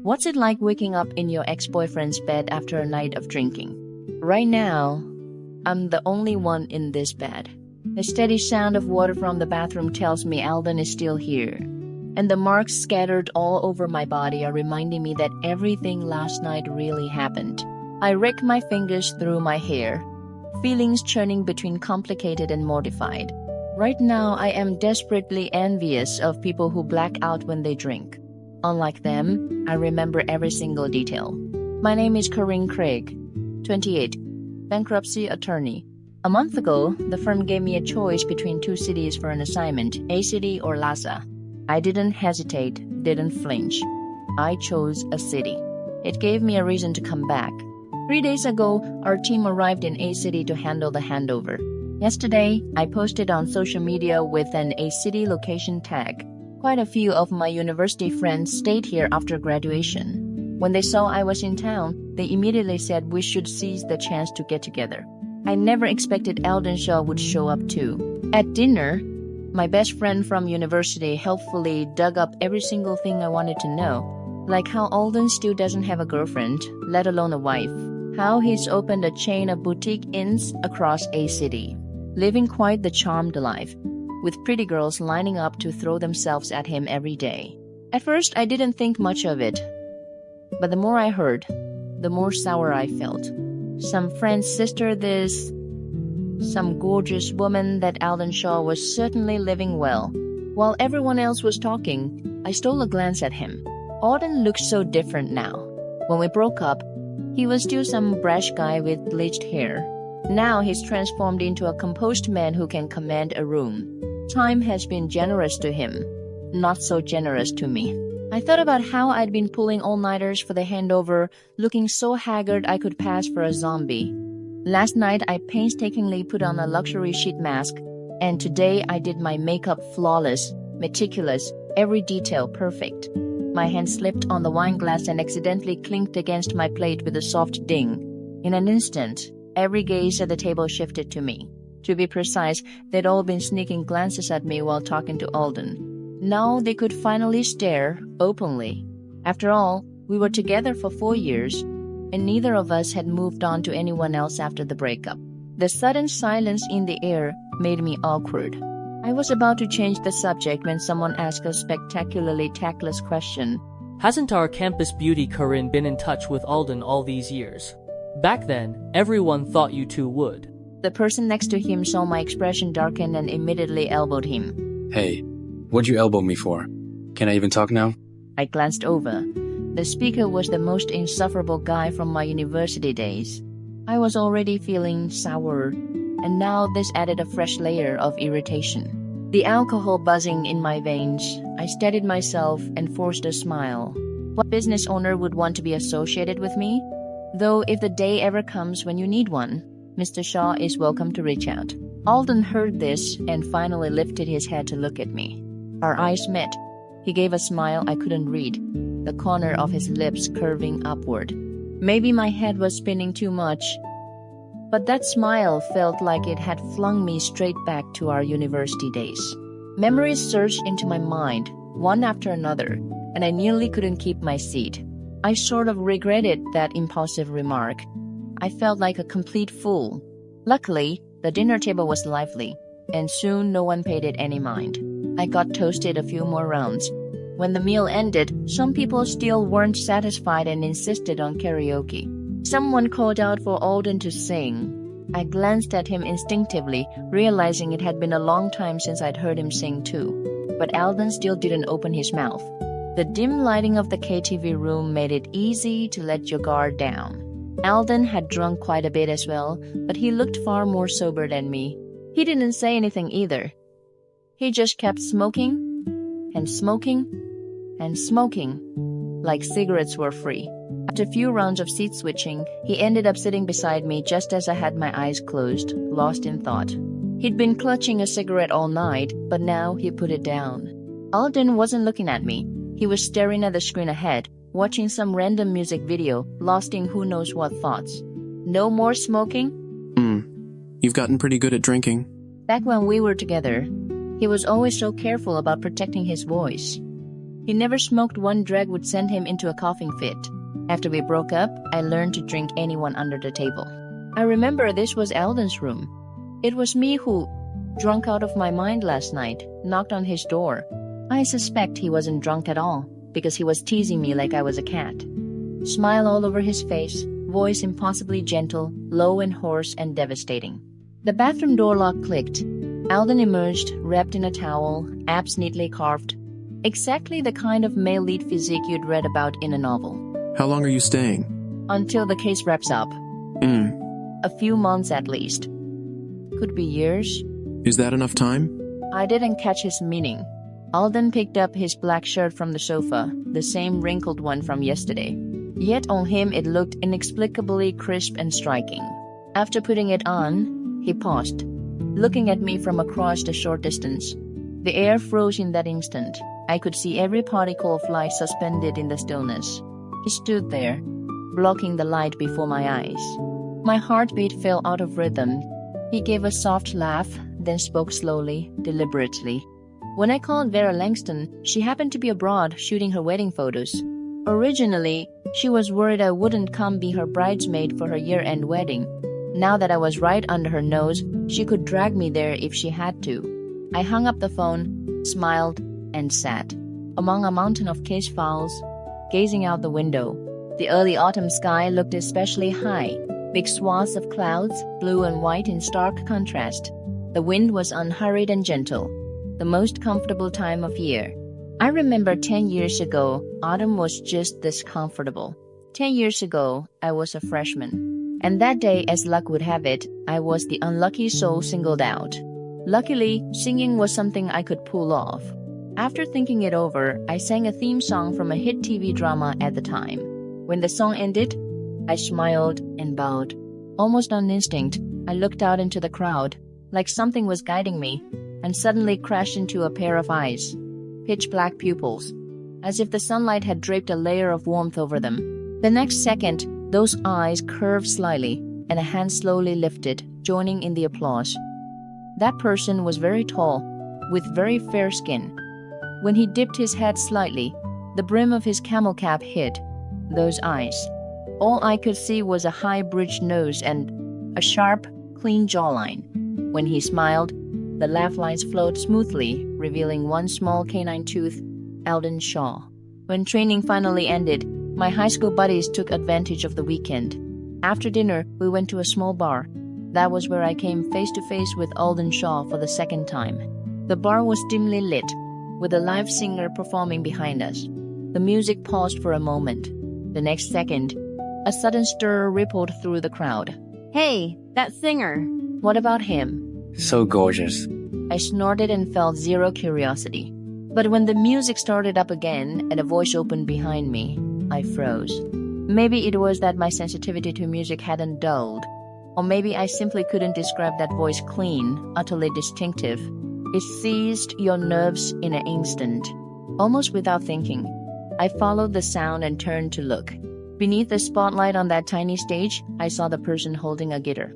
What's it like waking up in your ex-boyfriend's bed after a night of drinking? Right now, I'm the only one in this bed. The steady sound of water from the bathroom tells me Alden is still here. And the marks scattered all over my body are reminding me that everything last night really happened. I rake my fingers through my hair, feelings churning between complicated and mortified. Right now, I am desperately envious of people who black out when they drink. Unlike them, I remember every single detail. My name is Corinne Craig, 28, bankruptcy attorney. A month ago, the firm gave me a choice between two cities for an assignment, A City or Lhasa. I didn't hesitate, didn't flinch. I chose a city. It gave me a reason to come back. 3 days ago, our team arrived in A City to handle the handover. Yesterday, I posted on social media with an A City location tag. Quite a few of my university friends stayed here after graduation. When they saw I was in town, they immediately said we should seize the chance to get together. I never expected Alden Shaw would show up too. At dinner, my best friend from university helpfully dug up every single thing I wanted to know, like how Alden still doesn't have a girlfriend, let alone a wife, how he's opened a chain of boutique inns across A City, living quite the charmed life, with pretty girls lining up to throw themselves at him every day. At first, I didn't think much of it, but the more I heard, the more sour I felt. Some friend's sister this, some gorgeous woman that Alden Shaw was certainly living well. While everyone else was talking, I stole a glance at him. Alden looked so different now. When we broke up, he was still some brash guy with bleached hair. Now he's transformed into a composed man who can command a room. Time has been generous to him, not so generous to me. I thought about how I'd been pulling all-nighters for the handover, looking so haggard I could pass for a zombie. Last night I painstakingly put on a luxury sheet mask, and today I did my makeup flawless, meticulous, every detail perfect. My hand slipped on the wine glass and accidentally clinked against my plate with a soft ding. In an instant, every gaze at the table shifted to me. To be precise, they'd all been sneaking glances at me while talking to Alden. Now they could finally stare openly. After all, we were together for 4 years, and neither of us had moved on to anyone else after the breakup. The sudden silence in the air made me awkward. I was about to change the subject when someone asked a spectacularly tactless question. Hasn't our campus beauty Corinne been in touch with Alden all these years? Back then, everyone thought you two would. The person next to him saw my expression darken and immediately elbowed him. Hey, what'd you elbow me for? Can I even talk now? I glanced over. The speaker was the most insufferable guy from my university days. I was already feeling sour, and now this added a fresh layer of irritation. The alcohol buzzing in my veins, I steadied myself and forced a smile. What business owner would want to be associated with me? Though if the day ever comes when you need one, Mr. Shaw is welcome to reach out. Alden heard this and finally lifted his head to look at me. Our eyes met. He gave a smile I couldn't read, the corner of his lips curving upward. Maybe my head was spinning too much, but that smile felt like it had flung me straight back to our university days. Memories surged into my mind, one after another, and I nearly couldn't keep my seat. I sort of regretted that impulsive remark. I felt like a complete fool. Luckily, the dinner table was lively, and soon no one paid it any mind. I got toasted a few more rounds. When the meal ended, some people still weren't satisfied and insisted on karaoke. Someone called out for Alden to sing. I glanced at him instinctively, realizing it had been a long time since I'd heard him sing too. But Alden still didn't open his mouth. The dim lighting of the KTV room made it easy to let your guard down. Alden had drunk quite a bit as well, but he looked far more sober than me. He didn't say anything either. He just kept smoking, and smoking, and smoking, like cigarettes were free. After a few rounds of seat switching, he ended up sitting beside me just as I had my eyes closed, lost in thought. He'd been clutching a cigarette all night, but now he put it down. Alden wasn't looking at me. He was staring at the screen ahead, watching some random music video, lost in who knows what thoughts. No more smoking? You've gotten pretty good at drinking. Back when we were together, he was always so careful about protecting his voice. He never smoked one drag would send him into a coughing fit. After we broke up, I learned to drink anyone under the table. I remember this was Alden's room. It was me who, drunk out of my mind last night, knocked on his door. I suspect he wasn't drunk at all, because he was teasing me like I was a cat. Smile all over his face, voice impossibly gentle, low and hoarse and devastating. The bathroom door lock clicked. Alden emerged, wrapped in a towel, abs neatly carved. Exactly the kind of male lead physique you'd read about in a novel. How long are you staying? Until the case wraps up. A few months at least. Could be years. Is that enough time? I didn't catch his meaning. Alden picked up his black shirt from the sofa, the same wrinkled one from yesterday. Yet on him it looked inexplicably crisp and striking. After putting it on, he paused, looking at me from across the short distance. The air froze in that instant. I could see every particle of light suspended in the stillness. He stood there, blocking the light before my eyes. My heartbeat fell out of rhythm. He gave a soft laugh, then spoke slowly, deliberately. When I called Vera Langston, she happened to be abroad shooting her wedding photos. Originally, she was worried I wouldn't come be her bridesmaid for her year-end wedding. Now that I was right under her nose, she could drag me there if she had to. I hung up the phone, smiled, and sat, among a mountain of case files, gazing out the window. The early autumn sky looked especially high, big swaths of clouds, blue and white in stark contrast. The wind was unhurried and gentle, the most comfortable time of year. I remember 10 years ago, autumn was just this comfortable. 10 years ago, I was a freshman. And that day, as luck would have it, I was the unlucky soul singled out. Luckily, singing was something I could pull off. After thinking it over, I sang a theme song from a hit TV drama at the time. When the song ended, I smiled and bowed. Almost on instinct, I looked out into the crowd, like something was guiding me, and suddenly crashed into a pair of eyes. Pitch black pupils, as if the sunlight had draped a layer of warmth over them. The next second, those eyes curved slightly, and a hand slowly lifted, joining in the applause. That person was very tall, with very fair skin. When he dipped his head slightly, the brim of his camel cap hid those eyes. All I could see was a high bridged nose and a sharp, clean jawline. When he smiled, the laugh lines flowed smoothly, revealing one small canine tooth, Alden Shaw. When training finally ended, my high school buddies took advantage of the weekend. After dinner, we went to a small bar. That was where I came face to face with Alden Shaw for the second time. The bar was dimly lit, with a live singer performing behind us. The music paused for a moment. The next second, a sudden stir rippled through the crowd. Hey, that singer. What about him? So gorgeous. I snorted and felt zero curiosity. But when the music started up again and a voice opened behind me, I froze. Maybe it was that my sensitivity to music hadn't dulled. Or maybe I simply couldn't describe that voice clean, utterly distinctive. It seized your nerves in an instant. Almost without thinking, I followed the sound and turned to look. Beneath the spotlight on that tiny stage, I saw the person holding a guitar.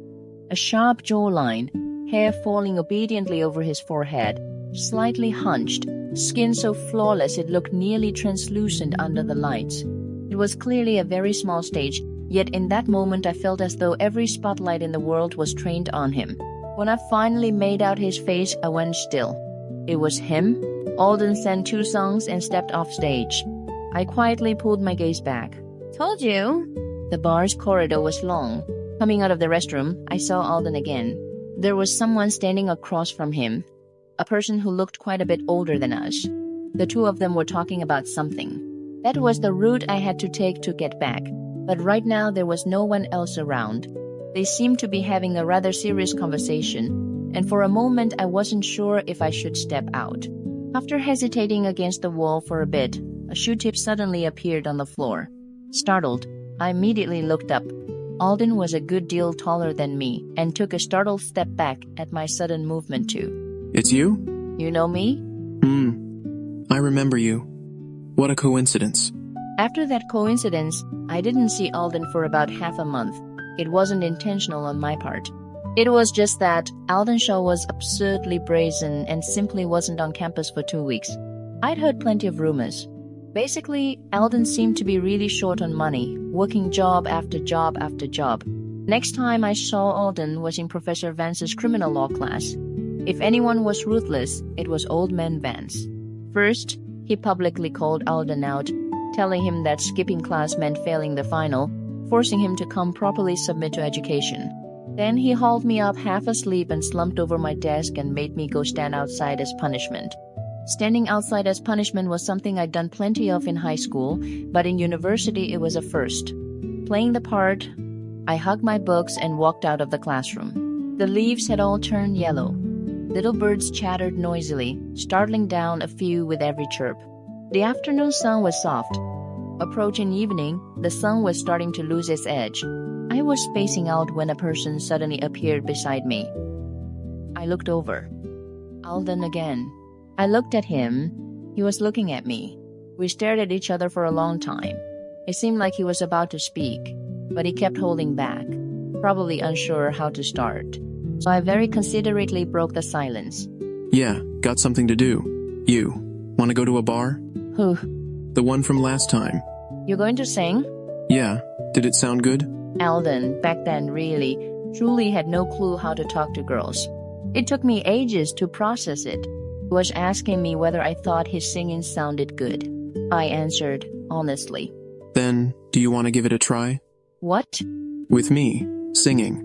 A sharp jawline, hair falling obediently over his forehead, slightly hunched, skin so flawless it looked nearly translucent under the lights. It was clearly a very small stage, yet in that moment I felt as though every spotlight in the world was trained on him. When I finally made out his face, I went still. It was him. Alden sang 2 songs and stepped off stage. I quietly pulled my gaze back. Told you. The bar's corridor was long. Coming out of the restroom, I saw Alden again. There was someone standing across from him, a person who looked quite a bit older than us. The two of them were talking about something. That was the route I had to take to get back, but right now there was no one else around. They seemed to be having a rather serious conversation, and for a moment I wasn't sure if I should step out. After hesitating against the wall for a bit, a shoe tip suddenly appeared on the floor. Startled, I immediately looked up. Alden was a good deal taller than me and took a startled step back at my sudden movement too. It's you? You know me? I remember you. What a coincidence. After that coincidence, I didn't see Alden for about half a month. It wasn't intentional on my part. It was just that Alden Shaw was absurdly brazen and simply wasn't on campus for 2 weeks. I'd heard plenty of rumors. Basically, Alden seemed to be really short on money, working job after job after job. Next time I saw Alden was in Professor Vance's criminal law class. If anyone was ruthless, it was Old Man Vance. First, he publicly called Alden out, telling him that skipping class meant failing the final, forcing him to come properly submit to education. Then he hauled me up half asleep and slumped over my desk and made me go stand outside as punishment. Standing outside as punishment was something I'd done plenty of in high school, but in university it was a first. Playing the part, I hugged my books and walked out of the classroom. The leaves had all turned yellow. Little birds chattered noisily, startling down a few with every chirp. The afternoon sun was soft. Approaching evening, the sun was starting to lose its edge. I was spacing out when a person suddenly appeared beside me. I looked over. Alden again. I looked at him. He was looking at me. We stared at each other for a long time. It seemed like he was about to speak, but he kept holding back, probably unsure how to start. So I very considerately broke the silence. Yeah, got something to do. You, want to go to a bar? Who? The one from last time. You're going to sing? Yeah, did it sound good? Alden, back then really, truly had no clue how to talk to girls. It took me ages to process it. He was asking me whether I thought his singing sounded good. I answered, honestly. Then, do you want to give it a try? What? With me, singing.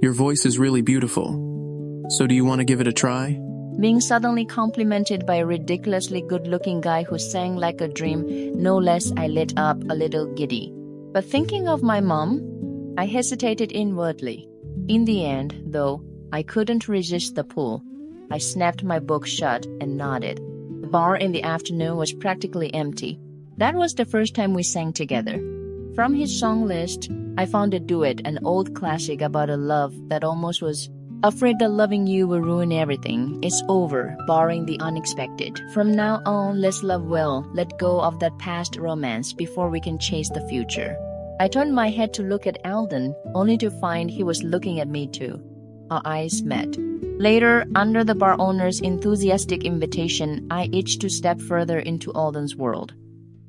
Your voice is really beautiful. So do you want to give it a try? Being suddenly complimented by a ridiculously good-looking guy who sang like a dream, no less I lit up a little giddy. But thinking of my mom, I hesitated inwardly. In the end, though, I couldn't resist the pull. I snapped my book shut and nodded. The bar in the afternoon was practically empty. That was the first time we sang together. From his song list, I found a duet, an old classic about a love that almost was afraid that loving you will ruin everything. It's over, barring the unexpected. From now on, let's love well, let go of that past romance before we can chase the future. I turned my head to look at Alden, only to find he was looking at me too. Our eyes met. Later, under the bar owner's enthusiastic invitation, I itched to step further into Alden's world.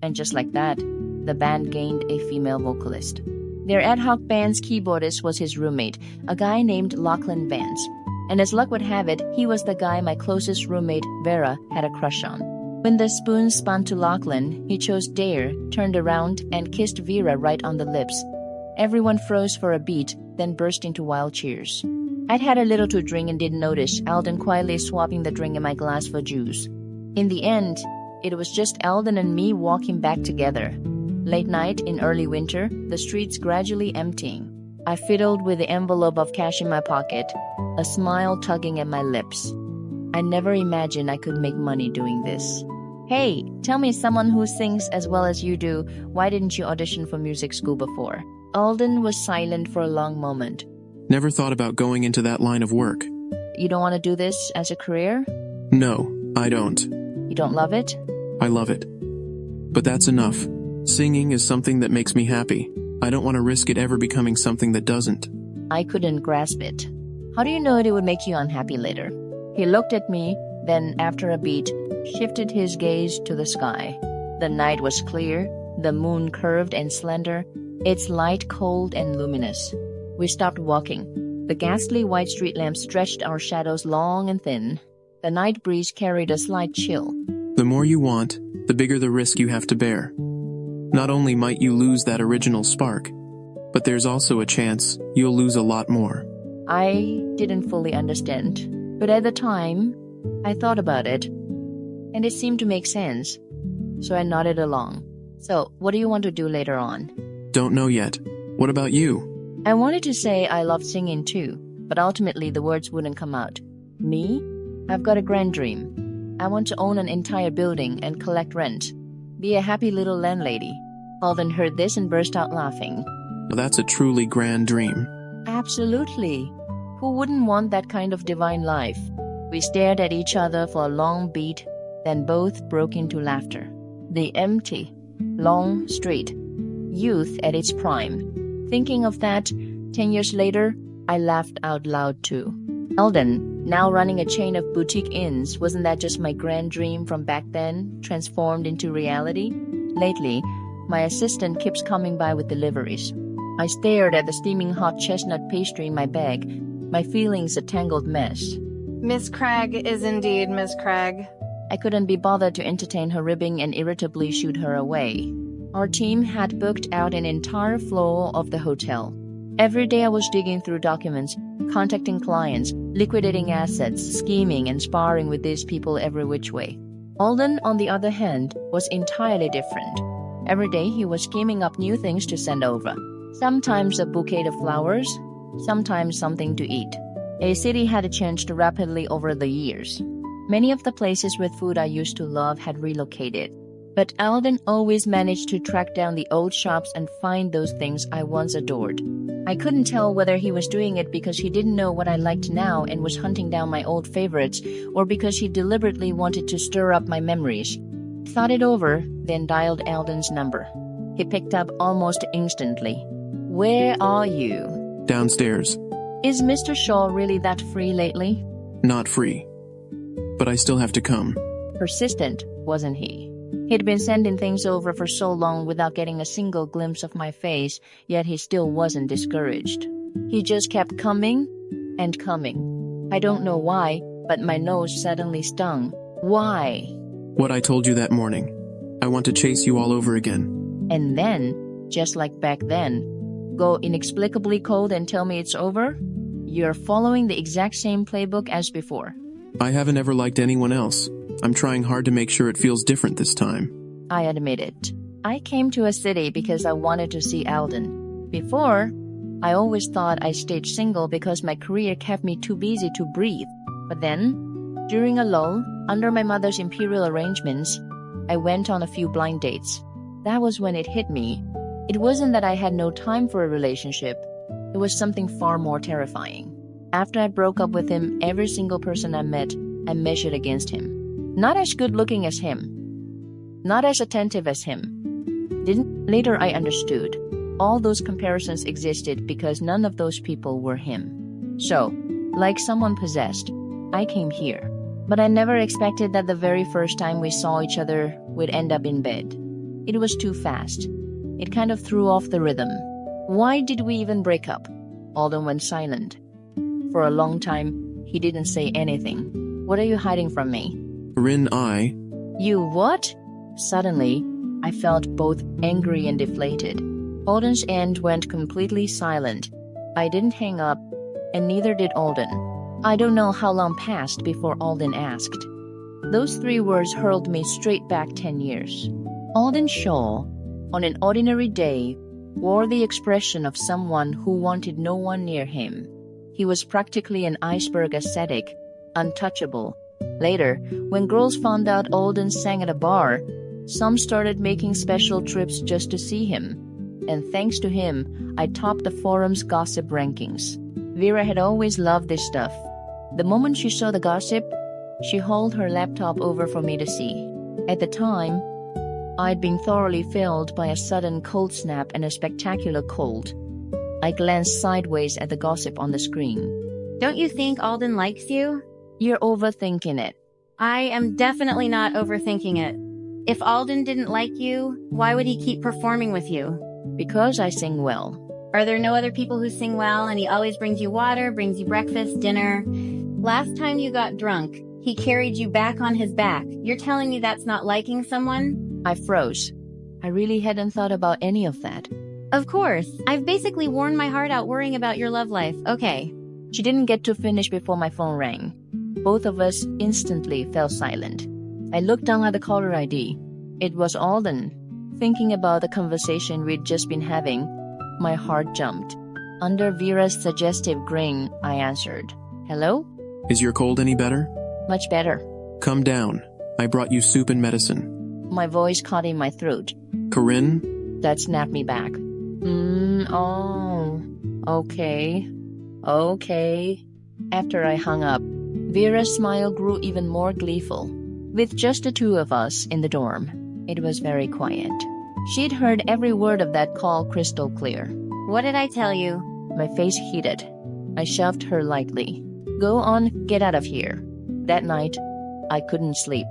And just like that, the band gained a female vocalist. Their ad hoc band's keyboardist was his roommate, a guy named Lachlan Vance. And as luck would have it, he was the guy my closest roommate, Vera, had a crush on. When the spoon spun to Lachlan, he chose Dare, turned around, and kissed Vera right on the lips. Everyone froze for a beat, then burst into wild cheers. I'd had a little to drink and didn't notice Alden quietly swapping the drink in my glass for juice. In the end, it was just Alden and me walking back together. Late night in early winter, the streets gradually emptying. I fiddled with the envelope of cash in my pocket, a smile tugging at my lips. I never imagined I could make money doing this. Hey, tell me, someone who sings as well as you do, why didn't you audition for music school before? Alden was silent for a long moment. Never thought about going into that line of work. You don't want to do this as a career? No, I don't. You don't love it? I love it. But that's enough. Singing is something that makes me happy. I don't want to risk it ever becoming something that doesn't. I couldn't grasp it. How do you know it would make you unhappy later? He looked at me, then after a beat, shifted his gaze to the sky. The night was clear, the moon curved and slender, its light cold and luminous. We stopped walking. The ghastly white street lamps stretched our shadows long and thin. The night breeze carried a slight chill. The more you want, the bigger the risk you have to bear. Not only might you lose that original spark, but there's also a chance you'll lose a lot more. I didn't fully understand, but at the time, I thought about it, and it seemed to make sense, so I nodded along. So, what do you want to do later on? Don't know yet. What about you? I wanted to say I loved singing too, but ultimately the words wouldn't come out. Me? I've got a grand dream. I want to own an entire building and collect rent. Be a happy little landlady. Alden heard this and burst out laughing. That's a truly grand dream. Absolutely. Who wouldn't want that kind of divine life? We stared at each other for a long beat, then both broke into laughter. The empty, long street. Youth at its prime. Thinking of that, 10 years later, I laughed out loud too. Alden, now running a chain of boutique inns, wasn't that just my grand dream from back then, transformed into reality? Lately, my assistant keeps coming by with deliveries. I stared at the steaming hot chestnut pastry in my bag, my feelings a tangled mess. Miss Cragg is indeed Miss Cragg. I couldn't be bothered to entertain her ribbing and irritably shooed her away. Our team had booked out an entire floor of the hotel. Every day I was digging through documents, contacting clients, liquidating assets, scheming and sparring with these people every which way. Alden, on the other hand, was entirely different. Every day he was scheming up new things to send over. Sometimes a bouquet of flowers, sometimes something to eat. A city had changed rapidly over the years. Many of the places with food I used to love had relocated. But Alden always managed to track down the old shops and find those things I once adored. I couldn't tell whether he was doing it because he didn't know what I liked now and was hunting down my old favorites, or because he deliberately wanted to stir up my memories. Thought it over, then dialed Alden's number. He picked up almost instantly. "Where are you?" Downstairs. "Is Mr. Shaw really that free lately?" Not free. But I still have to come. Persistent, wasn't he? He'd been sending things over for so long without getting a single glimpse of my face, yet he still wasn't discouraged. He just kept coming and coming. I don't know why, but my nose suddenly stung. Why? What I told you that morning. I want to chase you all over again. And then, just like back then, go inexplicably cold and tell me it's over? You're following the exact same playbook as before. I haven't ever liked anyone else. I'm trying hard to make sure it feels different this time. I admit it. I came to a city because I wanted to see Alden. Before, I always thought I stayed single because my career kept me too busy to breathe. But then, during a lull, under my mother's imperial arrangements, I went on a few blind dates. That was when it hit me. It wasn't that I had no time for a relationship. It was something far more terrifying. After I broke up with him, every single person I met, I measured against him. Not as good-looking as him. Not as attentive as him. Later I understood. All those comparisons existed because none of those people were him. So, like someone possessed, I came here. But I never expected that the very first time we saw each other, we'd end up in bed. It was too fast. It kind of threw off the rhythm. Why did we even break up? Alden went silent. For a long time, he didn't say anything. What are you hiding from me? Rin, You what? Suddenly, I felt both angry and deflated. Alden's end went completely silent. I didn't hang up, and neither did Alden. I don't know how long passed before Alden asked. Those 3 words hurled me straight back 10 years. Alden Shaw, on an ordinary day, wore the expression of someone who wanted no one near him. He was practically an iceberg ascetic, untouchable. Later, when girls found out Alden sang at a bar, some started making special trips just to see him. And thanks to him, I topped the forum's gossip rankings. Vera had always loved this stuff. The moment she saw the gossip, she hauled her laptop over for me to see. At the time, I'd been thoroughly failed by a sudden cold snap and a spectacular cold. I glanced sideways at the gossip on the screen. Don't you think Alden likes you? You're overthinking it. I am definitely not overthinking it. If Alden didn't like you, why would he keep performing with you? Because I sing well. Are there no other people who sing well and he always brings you water, brings you breakfast, dinner? Last time you got drunk, he carried you back on his back. You're telling me that's not liking someone? I froze. I really hadn't thought about any of that. Of course. I've basically worn my heart out worrying about your love life. Okay. She didn't get to finish before my phone rang. Both of us instantly fell silent. I looked down at the caller ID. It was Alden. Thinking about the conversation we'd just been having, my heart jumped. Under Vera's suggestive grin, I answered. Hello? Is your cold any better? Much better. Come down. I brought you soup and medicine. My voice caught in my throat. Corinne? That snapped me back. Oh. Okay. After I hung up, Vera's smile grew even more gleeful. With just the 2 of us in the dorm, it was very quiet. She'd heard every word of that call crystal clear. What did I tell you? My face heated. I shoved her lightly. Go on, get out of here. That night, I couldn't sleep.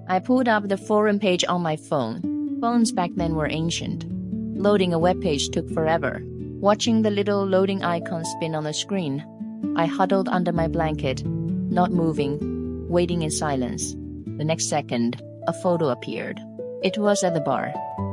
I pulled up the forum page on my phone. Phones back then were ancient. Loading a web page took forever. Watching the little loading icon spin on the screen, I huddled under my blanket, not moving, waiting in silence. The next second, a photo appeared. It was at the bar.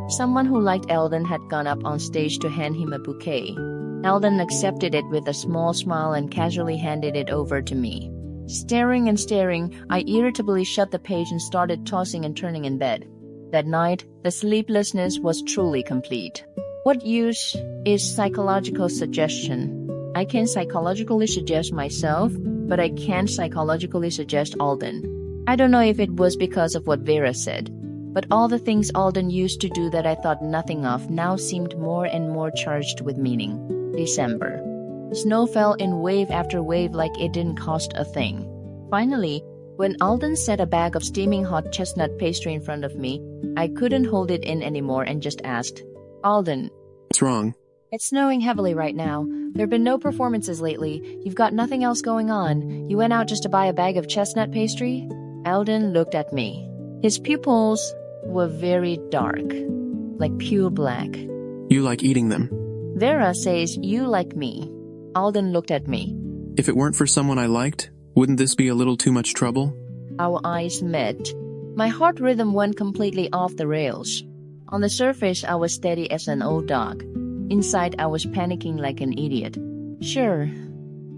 Someone who liked Eldon had gone up on stage to hand him a bouquet. Eldon accepted it with a small smile and casually handed it over to me. Staring and staring, I irritably shut the page and started tossing and turning in bed. That night, the sleeplessness was truly complete. What use is psychological suggestion? I can psychologically suggest myself, but I can't psychologically suggest Alden. I don't know if it was because of what Vera said, but all the things Alden used to do that I thought nothing of now seemed more and more charged with meaning. December. Snow fell in wave after wave like it didn't cost a thing. Finally, when Alden set a bag of steaming hot chestnut pastry in front of me, I couldn't hold it in anymore and just asked, Alden. What's wrong? It's snowing heavily right now. There've been no performances lately. You've got nothing else going on. You went out just to buy a bag of chestnut pastry? Alden looked at me. His pupils were very dark, like pure black. You like eating them. Vera says you like me. Alden looked at me. If it weren't for someone I liked, wouldn't this be a little too much trouble? Our eyes met. My heart rhythm went completely off the rails. On the surface, I was steady as an old dog. Inside, I was panicking like an idiot. Sure,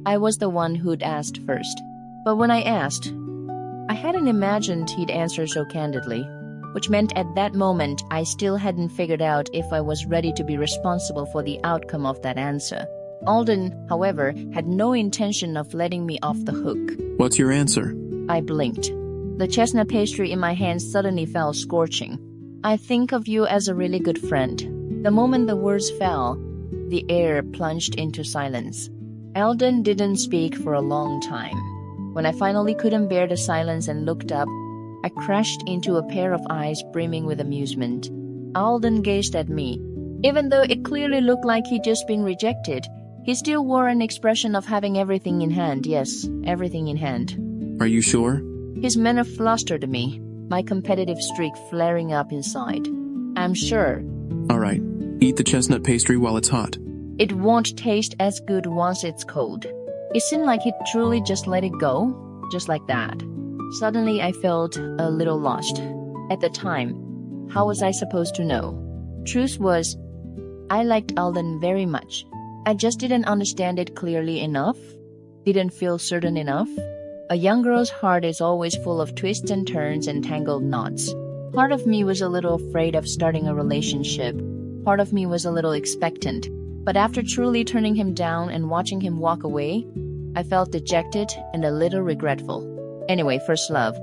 I was the one who'd asked first. But when I asked, I hadn't imagined he'd answer so candidly, which meant at that moment I still hadn't figured out if I was ready to be responsible for the outcome of that answer. Alden, however, had no intention of letting me off the hook. What's your answer? I blinked. The chestnut pastry in my hand suddenly felt scorching. I think of you as a really good friend. The moment the words fell, the air plunged into silence. Eldon didn't speak for a long time. When I finally couldn't bear the silence and looked up, I crashed into a pair of eyes brimming with amusement. Alden gazed at me. Even though it clearly looked like he'd just been rejected, he still wore an expression of having everything in hand. Yes, everything in hand. Are you sure? His manner flustered me, my competitive streak flaring up inside. I'm sure. All right. Eat the chestnut pastry while it's hot. It won't taste as good once it's cold. It seemed like he'd truly just let it go, just like that. Suddenly, I felt a little lost. At the time, how was I supposed to know? Truth was, I liked Alden very much. I just didn't understand it clearly enough, didn't feel certain enough. A young girl's heart is always full of twists and turns and tangled knots. Part of me was a little afraid of starting a relationship. Part of me was a little expectant. But after truly turning him down and watching him walk away, I felt dejected and a little regretful. Anyway, first love.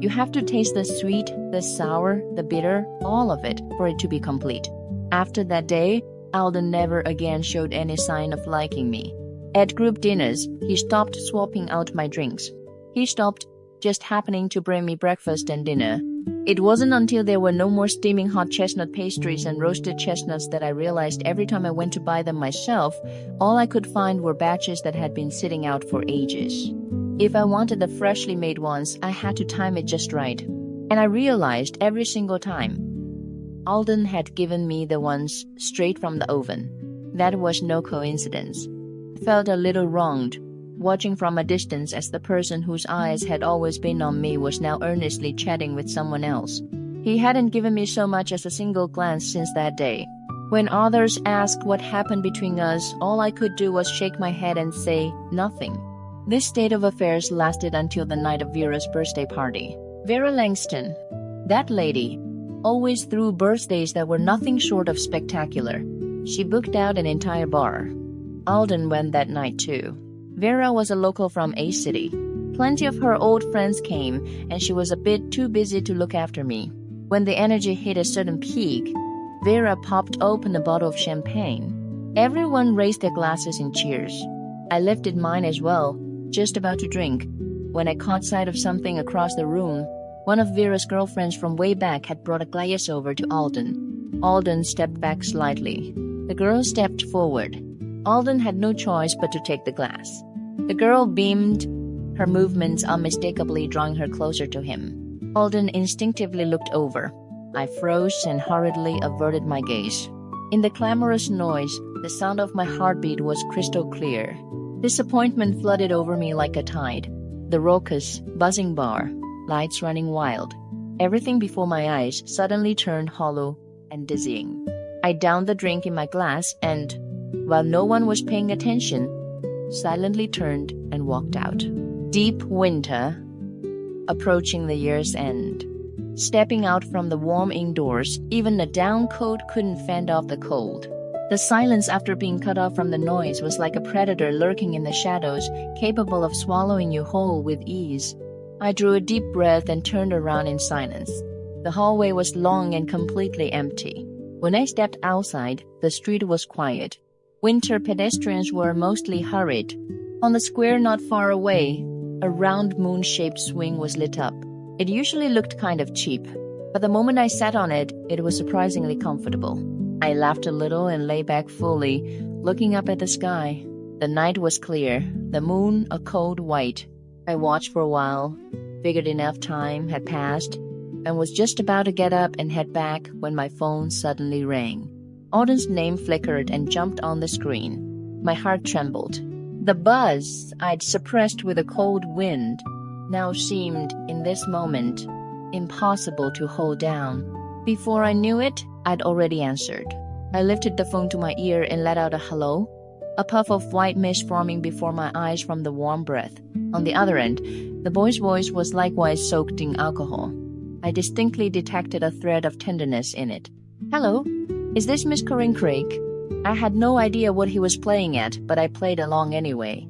You have to taste the sweet, the sour, the bitter, all of it for it to be complete. After that day, Alden never again showed any sign of liking me. At group dinners, he stopped swapping out my drinks. He stopped just happening to bring me breakfast and dinner. It wasn't until there were no more steaming hot chestnut pastries and roasted chestnuts that I realized every time I went to buy them myself, all I could find were batches that had been sitting out for ages. If I wanted the freshly made ones, I had to time it just right. And I realized every single time, Alden had given me the ones straight from the oven. That was no coincidence. I felt a little wronged, watching from a distance as the person whose eyes had always been on me was now earnestly chatting with someone else. He hadn't given me so much as a single glance since that day. When others asked what happened between us, all I could do was shake my head and say, nothing. This state of affairs lasted until the night of Vera's birthday party. Vera Langston, that lady, always threw birthdays that were nothing short of spectacular. She booked out an entire bar. Alden went that night too. Vera was a local from A City. Plenty of her old friends came, and she was a bit too busy to look after me. When the energy hit a certain peak, Vera popped open a bottle of champagne. Everyone raised their glasses in cheers. I lifted mine as well, just about to drink, when I caught sight of something across the room. One of Vera's girlfriends from way back had brought a glass over to Alden. Alden stepped back slightly. The girl stepped forward. Alden had no choice but to take the glass. The girl beamed, her movements unmistakably drawing her closer to him. Alden instinctively looked over. I froze and hurriedly averted my gaze. In the clamorous noise, the sound of my heartbeat was crystal clear. Disappointment flooded over me like a tide. The raucous, buzzing bar, lights running wild. Everything before my eyes suddenly turned hollow and dizzying. I downed the drink in my glass and, while no one was paying attention, silently turned and walked out. Deep winter, approaching the year's end. Stepping out from the warm indoors, even a down coat couldn't fend off the cold. The silence after being cut off from the noise was like a predator lurking in the shadows, capable of swallowing you whole with ease. I drew a deep breath and turned around in silence. The hallway was long and completely empty. When I stepped outside, the street was quiet. Winter pedestrians were mostly hurried. On the square not far away, a round moon-shaped swing was lit up. It usually looked kind of cheap, but the moment I sat on it, it was surprisingly comfortable. I laughed a little and lay back fully, looking up at the sky. The night was clear, the moon a cold white. I watched for a while, figured enough time had passed, and was just about to get up and head back when my phone suddenly rang. Alden's name flickered and jumped on the screen. My heart trembled. The buzz I'd suppressed with a cold wind now seemed, in this moment, impossible to hold down. Before I knew it, I'd already answered. I lifted the phone to my ear and let out a hello, a puff of white mist forming before my eyes from the warm breath. On the other end, the boy's voice was likewise soaked in alcohol. I distinctly detected a thread of tenderness in it. "Hello, is this Miss Corinne Craig?" I had no idea what he was playing at, but I played along anyway.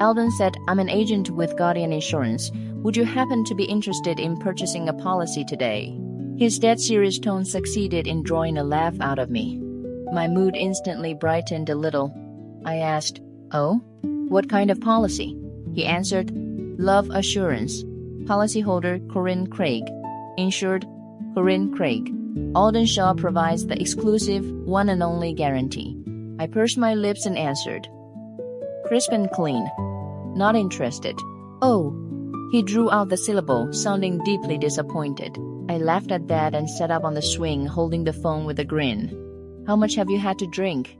Alden said, "I'm an agent with Guardian Insurance. Would you happen to be interested in purchasing a policy today?" His dead serious tone succeeded in drawing a laugh out of me. My mood instantly brightened a little. I asked, "Oh, what kind of policy?" He answered, "Love Assurance. Policyholder Corinne Craig. Insured Corinne Craig. Alden Shaw provides the exclusive, one and only guarantee." I pursed my lips and answered, "Crisp and clean. Not interested." "Oh." He drew out the syllable, sounding deeply disappointed. I laughed at that and sat up on the swing, holding the phone with a grin. "How much have you had to drink?"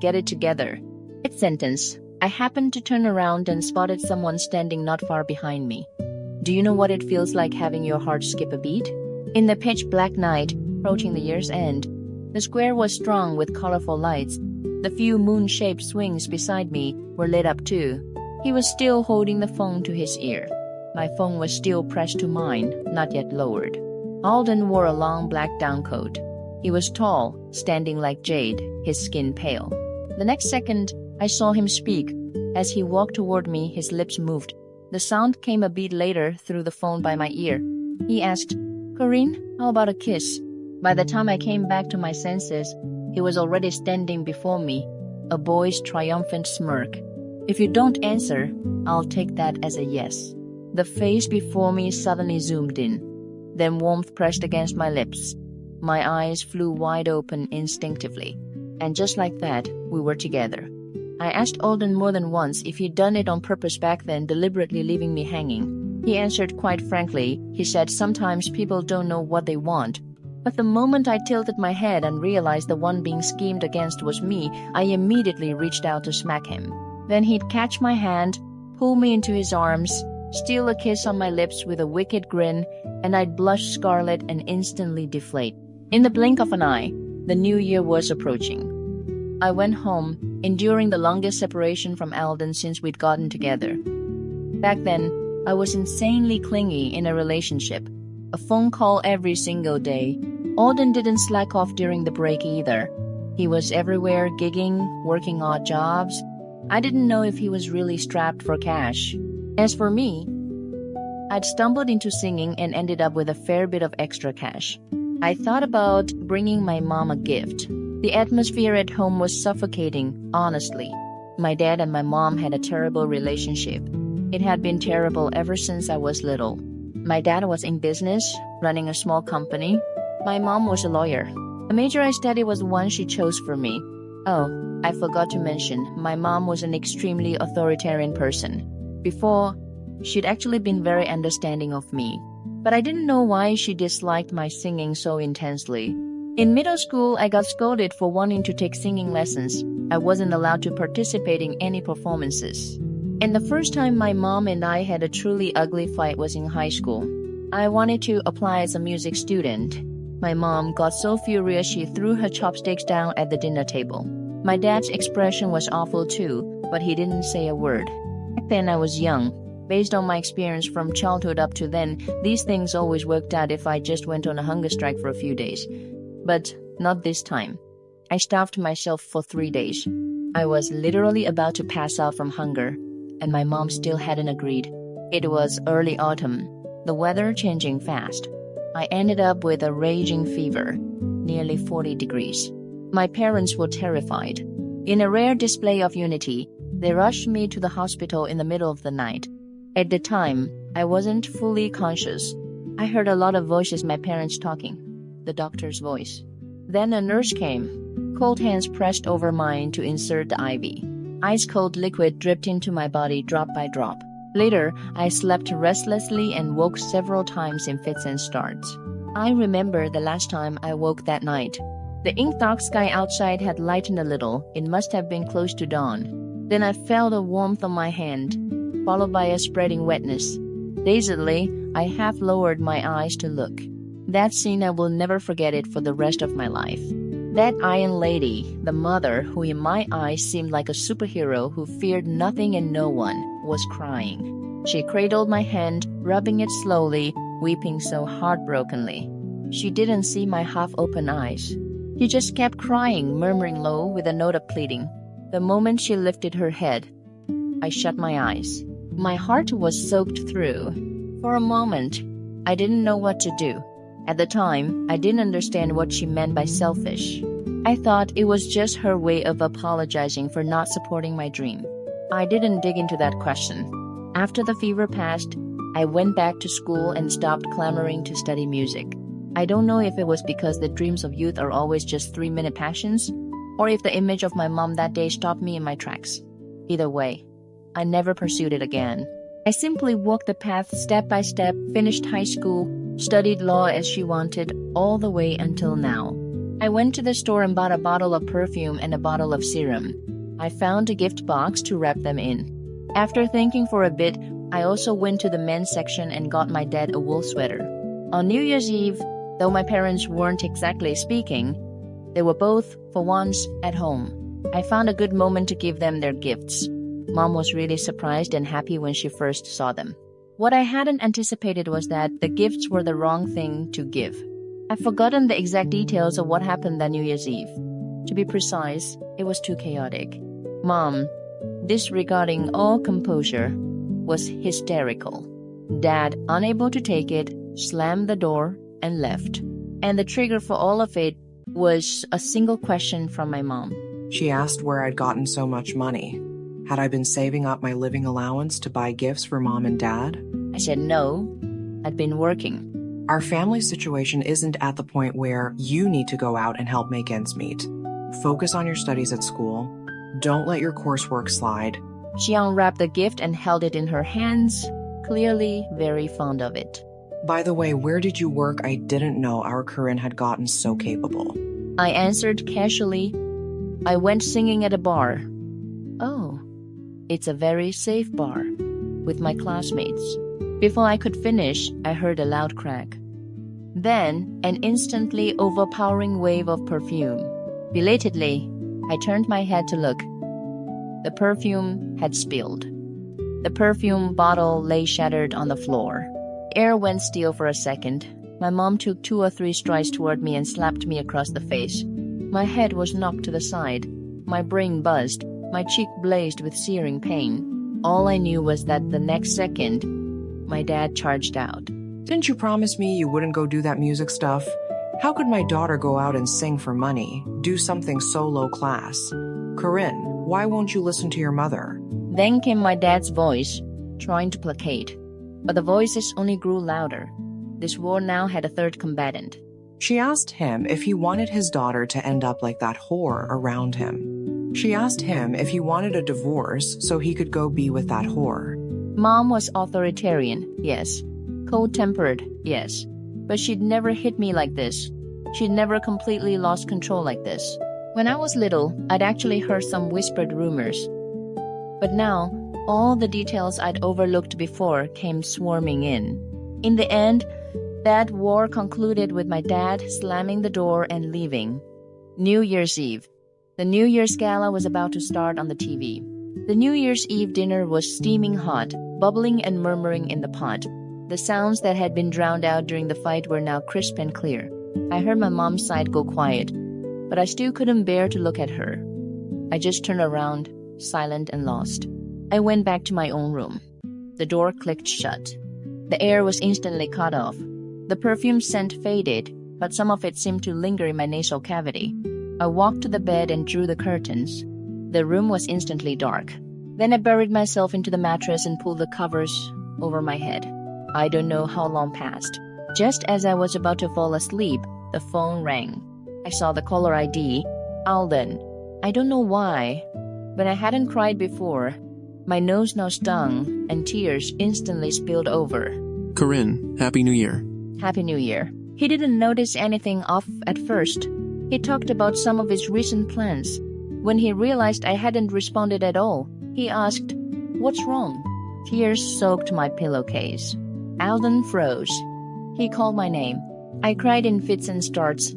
"Get it together." Mid-sentence, I happened to turn around and spotted someone standing not far behind me. Do you know what it feels like having your heart skip a beat? In the pitch-black night, approaching the year's end, the square was strung with colorful lights. The few moon-shaped swings beside me were lit up too. He was still holding the phone to his ear. My phone was still pressed to mine, not yet lowered. Alden wore a long black downcoat. He was tall, standing like jade, his skin pale. The next second, I saw him speak. As he walked toward me, his lips moved. The sound came a beat later through the phone by my ear. He asked, "Corinne, how about a kiss?" By the time I came back to my senses, he was already standing before me, a boy's triumphant smirk. "If you don't answer, I'll take that as a yes." The face before me suddenly zoomed in. Then warmth pressed against my lips. My eyes flew wide open instinctively. And just like that, we were together. I asked Alden more than once if he'd done it on purpose back then, deliberately leaving me hanging. He answered quite frankly. He said sometimes people don't know what they want. But the moment I tilted my head and realized the one being schemed against was me, I immediately reached out to smack him. Then he'd catch my hand, pull me into his arms, steal a kiss on my lips with a wicked grin, and I'd blush scarlet and instantly deflate. In the blink of an eye, the new year was approaching. I went home, enduring the longest separation from Alden since we'd gotten together. Back then, I was insanely clingy in a relationship. A phone call every single day. Alden didn't slack off during the break either. He was everywhere, gigging, working odd jobs. I didn't know if he was really strapped for cash. As for me, I'd stumbled into singing and ended up with a fair bit of extra cash. I thought about bringing my mom a gift. The atmosphere at home was suffocating, honestly. My dad and my mom had a terrible relationship. It had been terrible ever since I was little. My dad was in business, running a small company. My mom was a lawyer. The major I studied was the one she chose for me. Oh, I forgot to mention, my mom was an extremely authoritarian person. Before, she'd actually been very understanding of me, but I didn't know why she disliked my singing so intensely. In middle school, I got scolded for wanting to take singing lessons. I wasn't allowed to participate in any performances. And the first time my mom and I had a truly ugly fight was in high school. I wanted to apply as a music student. My mom got so furious she threw her chopsticks down at the dinner table. My dad's expression was awful too, but he didn't say a word. Back then I was young. Based on my experience from childhood up to then, these things always worked out if I just went on a hunger strike for a few days. But not this time. I starved myself for 3 days. I was literally about to pass out from hunger, and my mom still hadn't agreed. It was early autumn, the weather changing fast. I ended up with a raging fever, nearly 40 degrees. My parents were terrified. In a rare display of unity, they rushed me to the hospital in the middle of the night. At the time, I wasn't fully conscious. I heard a lot of voices, my parents talking, the doctor's voice. Then a nurse came. Cold hands pressed over mine to insert the IV. Ice-cold liquid dripped into my body drop by drop. Later, I slept restlessly and woke several times in fits and starts. I remember the last time I woke that night. The ink-dark sky outside had lightened a little. It must have been close to dawn. Then I felt a warmth on my hand, followed by a spreading wetness. Dazedly, I half lowered my eyes to look. That scene, I will never forget it for the rest of my life. That Iron Lady, the mother who in my eyes seemed like a superhero who feared nothing and no one, was crying. She cradled my hand, rubbing it slowly, weeping so heartbrokenly. She didn't see my half-open eyes. She just kept crying, murmuring low with a note of pleading. The moment she lifted her head, I shut my eyes. My heart was soaked through. For a moment, I didn't know what to do. At the time, I didn't understand what she meant by selfish. I thought it was just her way of apologizing for not supporting my dream. I didn't dig into that question. After the fever passed, I went back to school and stopped clamoring to study music. I don't know if it was because the dreams of youth are always just 3-minute passions, or if the image of my mom that day stopped me in my tracks. Either way, I never pursued it again. I simply walked the path step by step, finished high school, studied law as she wanted, all the way until now. I went to the store and bought a bottle of perfume and a bottle of serum. I found a gift box to wrap them in. After thinking for a bit, I also went to the men's section and got my dad a wool sweater. On New Year's Eve, though my parents weren't exactly speaking, they were both, for once, at home. I found a good moment to give them their gifts. Mom was really surprised and happy when she first saw them. What I hadn't anticipated was that the gifts were the wrong thing to give. I've forgotten the exact details of what happened that New Year's Eve. To be precise, it was too chaotic. Mom, disregarding all composure, was hysterical. Dad, unable to take it, slammed the door and left. And the trigger for all of it was a single question from my mom. She asked where I'd gotten so much money. Had I been saving up my living allowance to buy gifts for Mom and Dad? I said no. I'd been working. Our family situation isn't at the point where you need to go out and help make ends meet. Focus on your studies at school. Don't let your coursework slide. She unwrapped the gift and held it in her hands, clearly very fond of it. By the way, where did you work? I didn't know our Corinne had gotten so capable. I answered casually. I went singing at a bar. Oh, it's a very safe bar, with my classmates. Before I could finish, I heard a loud crack. Then, an instantly overpowering wave of perfume. Belatedly, I turned my head to look. The perfume had spilled. The perfume bottle lay shattered on the floor. Air went still for a second. My mom took 2 or 3 strides toward me and slapped me across the face. My head was knocked to the side. My brain buzzed. My cheek blazed with searing pain. All I knew was that the next second, my dad charged out. Didn't you promise me you wouldn't go do that music stuff? How could my daughter go out and sing for money, do something so low class? Corinne, why won't you listen to your mother? Then came my dad's voice, trying to placate. But the voices only grew louder. This war now had a third combatant. She asked him if he wanted his daughter to end up like that whore around him. She asked him if he wanted a divorce so he could go be with that whore. Mom was authoritarian, yes. Cold-tempered, yes. But she'd never hit me like this. She'd never completely lost control like this. When I was little, I'd actually heard some whispered rumors. But now, all the details I'd overlooked before came swarming in. In the end, that war concluded with my dad slamming the door and leaving. New Year's Eve. The New Year's gala was about to start on the TV. The New Year's Eve dinner was steaming hot, bubbling and murmuring in the pot. The sounds that had been drowned out during the fight were now crisp and clear. I heard my mom's side go quiet, but I still couldn't bear to look at her. I just turned around, silent and lost. I went back to my own room. The door clicked shut. The air was instantly cut off. The perfume scent faded, but some of it seemed to linger in my nasal cavity. I walked to the bed and drew the curtains. The room was instantly dark. Then I buried myself into the mattress and pulled the covers over my head. I don't know how long passed. Just as I was about to fall asleep, the phone rang. I saw the caller ID, Alden. I don't know why, but I hadn't cried before. My nose now stung, and tears instantly spilled over. Corinne, Happy New Year. Happy New Year. He didn't notice anything off at first. He talked about some of his recent plans. When he realized I hadn't responded at all, he asked, "What's wrong?" Tears soaked my pillowcase. Alden froze. He called my name. I cried in fits and starts,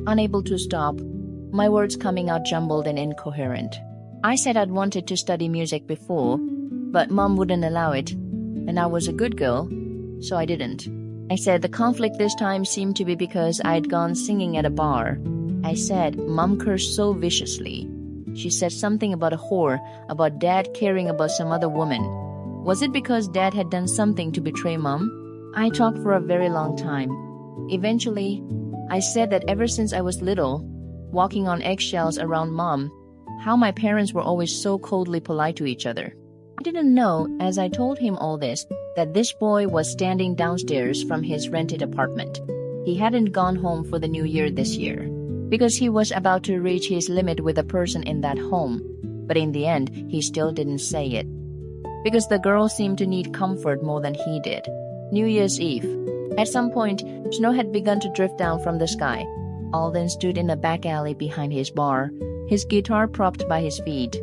unable to stop, my words coming out jumbled and incoherent. I said I'd wanted to study music before, but Mom wouldn't allow it, and I was a good girl, so I didn't. I said the conflict this time seemed to be because I'd gone singing at a bar. I said Mom cursed so viciously. She said something about a whore, about Dad caring about some other woman. Was it because Dad had done something to betray Mom? I talked for a very long time. Eventually, I said that ever since I was little, walking on eggshells around Mom, how my parents were always so coldly polite to each other. I didn't know, as I told him all this, that this boy was standing downstairs from his rented apartment. He hadn't gone home for the New Year this year, because he was about to reach his limit with a person in that home. But in the end, he still didn't say it, because the girl seemed to need comfort more than he did. New Year's Eve. At some point, snow had begun to drift down from the sky. Alden stood in a back alley behind his bar, his guitar propped by his feet.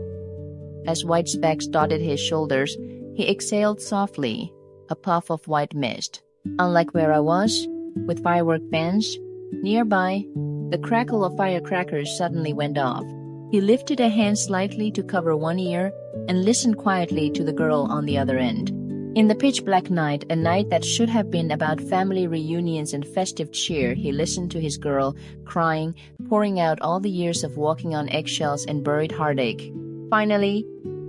As white specks dotted his shoulders, he exhaled softly, a puff of white mist. Unlike where I was, with firework bands, nearby, the crackle of firecrackers suddenly went off. He lifted a hand slightly to cover one ear and listened quietly to the girl on the other end. In the pitch-black night, a night that should have been about family reunions and festive cheer, he listened to his girl, crying, pouring out all the years of walking on eggshells and buried heartache. Finally,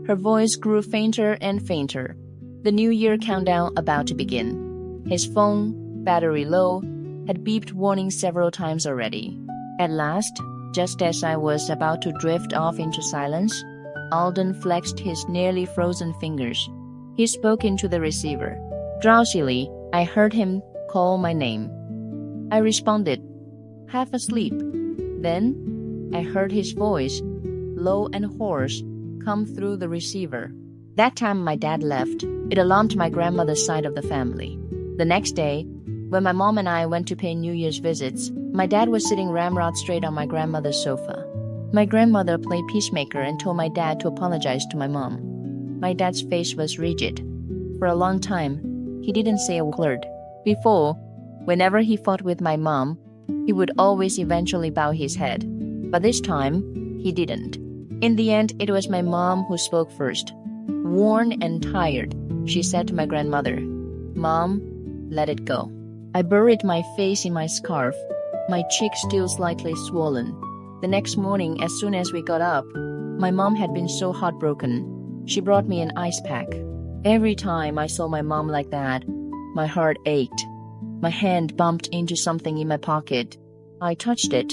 her voice grew fainter and fainter. The New Year countdown about to begin. His phone, battery low, had beeped warning several times already. At last, just as I was about to drift off into silence, Alden flexed his nearly frozen fingers. He spoke into the receiver. Drowsily, I heard him call my name. I responded, half asleep. Then, I heard his voice, low and hoarse, come through the receiver. That time my dad left. It alarmed my grandmother's side of the family. The next day, when my mom and I went to pay New Year's visits, my dad was sitting ramrod straight on my grandmother's sofa. My grandmother played peacemaker and told my dad to apologize to my mom. My dad's face was rigid. For a long time, he didn't say a word. Before, whenever he fought with my mom, he would always eventually bow his head. But this time, he didn't. In the end, it was my mom who spoke first. Worn and tired, she said to my grandmother, "Mom, let it go." I buried my face in my scarf, my cheek still slightly swollen. The next morning, as soon as we got up, my mom had been so heartbroken. She brought me an ice pack. Every time I saw my mom like that, my heart ached. My hand bumped into something in my pocket. I touched it,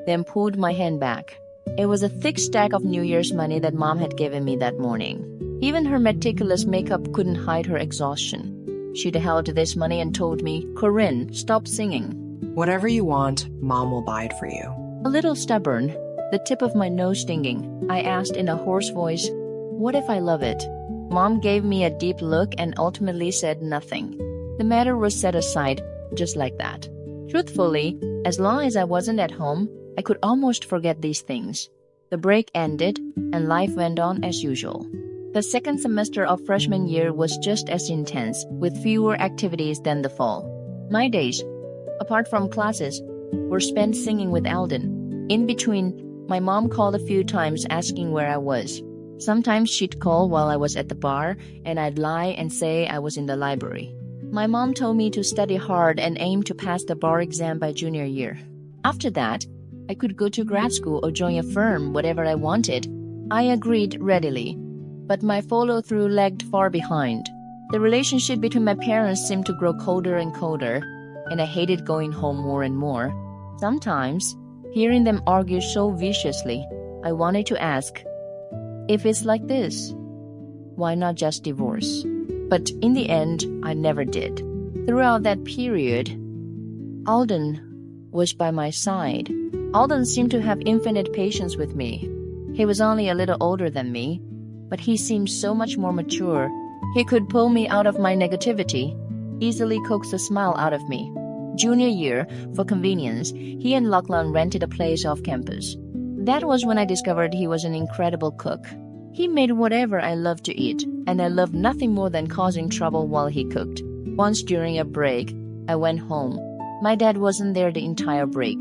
then pulled my hand back. It was a thick stack of New Year's money that Mom had given me that morning. Even her meticulous makeup couldn't hide her exhaustion. She'd held this money and told me, "Corinne, stop singing." Whatever you want, Mom will buy it for you. A little stubborn, the tip of my nose stinging, I asked in a hoarse voice, "What if I love it?" Mom gave me a deep look and ultimately said nothing. The matter was set aside, just like that. Truthfully, as long as I wasn't at home, I could almost forget these things. The break ended, and life went on as usual. The second semester of freshman year was just as intense, with fewer activities than the fall. My days, apart from classes, were spent singing with Alden. In between, my mom called a few times asking where I was. Sometimes she'd call while I was at the bar, and I'd lie and say I was in the library. My mom told me to study hard and aim to pass the bar exam by junior year. After that, I could go to grad school or join a firm, whatever I wanted. I agreed readily, but my follow-through lagged far behind. The relationship between my parents seemed to grow colder and colder, and I hated going home more and more. Sometimes, hearing them argue so viciously, I wanted to ask, if it's like this, why not just divorce? But in the end, I never did. Throughout that period, Alden was by my side. Alden seemed to have infinite patience with me. He was only a little older than me, but he seemed so much more mature. He could pull me out of my negativity, easily coax a smile out of me. Junior year, for convenience, he and Lachlan rented a place off campus. That was when I discovered he was an incredible cook. He made whatever I loved to eat, and I loved nothing more than causing trouble while he cooked. Once during a break, I went home. My dad wasn't there the entire break.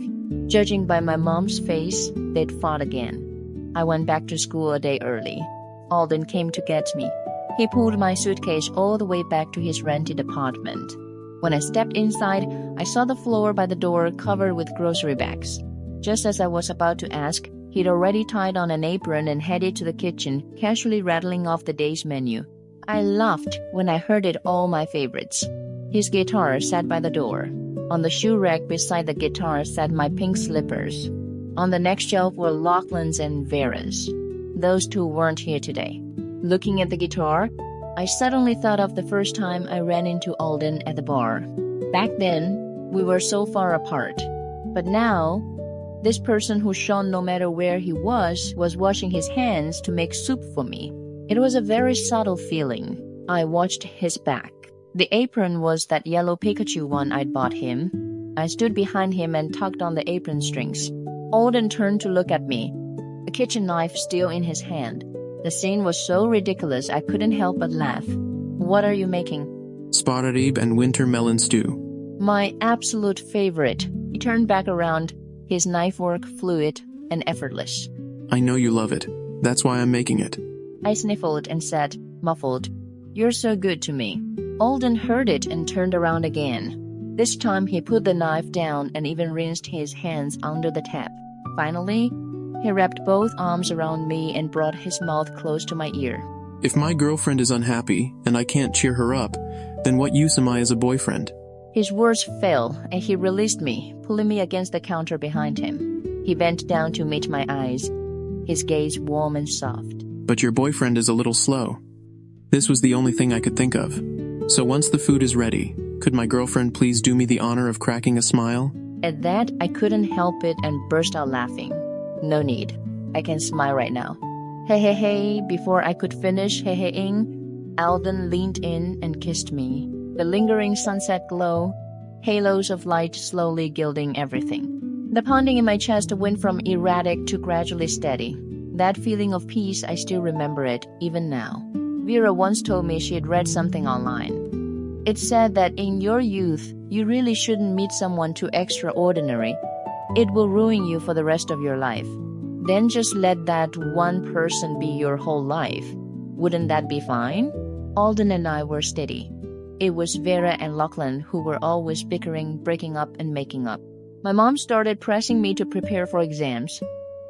Judging by my mom's face, they'd fought again. I went back to school a day early. Alden came to get me. He pulled my suitcase all the way back to his rented apartment. When I stepped inside, I saw the floor by the door covered with grocery bags. Just as I was about to ask, he'd already tied on an apron and headed to the kitchen, casually rattling off the day's menu. I laughed when I heard it all my favorites. His guitar sat by the door. On the shoe rack beside the guitar sat my pink slippers. On the next shelf were Lachlan's and Vera's. Those two weren't here today. Looking at the guitar, I suddenly thought of the first time I ran into Alden at the bar. Back then, we were so far apart. But now, this person who shone no matter where he was washing his hands to make soup for me. It was a very subtle feeling. I watched his back. The apron was that yellow Pikachu one I'd bought him. I stood behind him and tugged on the apron strings. Alden turned to look at me, a kitchen knife still in his hand. The scene was so ridiculous I couldn't help but laugh. What are you making? Spotted Abe and winter melon stew. My absolute favorite. He turned back around, his knife work fluid and effortless. I know you love it. That's why I'm making it. I sniffled and said, muffled, "You're so good to me." Alden heard it and turned around again. This time he put the knife down and even rinsed his hands under the tap. Finally, he wrapped both arms around me and brought his mouth close to my ear. If my girlfriend is unhappy and I can't cheer her up, then what use am I as a boyfriend? His words fell, and he released me, pulling me against the counter behind him. He bent down to meet my eyes, his gaze warm and soft. But your boyfriend is a little slow. This was the only thing I could think of. So once the food is ready, could my girlfriend please do me the honor of cracking a smile? At that, I couldn't help it and burst out laughing. No need. I can smile right now. Hey, hey, hey. Before I could finish hey, hey-ing, Alden leaned in and kissed me. The lingering sunset glow, halos of light slowly gilding everything. The pounding in my chest went from erratic to gradually steady. That feeling of peace, I still remember it, even now. Vera once told me she had read something online. It said that in your youth, you really shouldn't meet someone too extraordinary. It will ruin you for the rest of your life. Then just let that one person be your whole life. Wouldn't that be fine? Alden and I were steady. It was Vera and Lachlan who were always bickering, breaking up, and making up. My mom started pressing me to prepare for exams.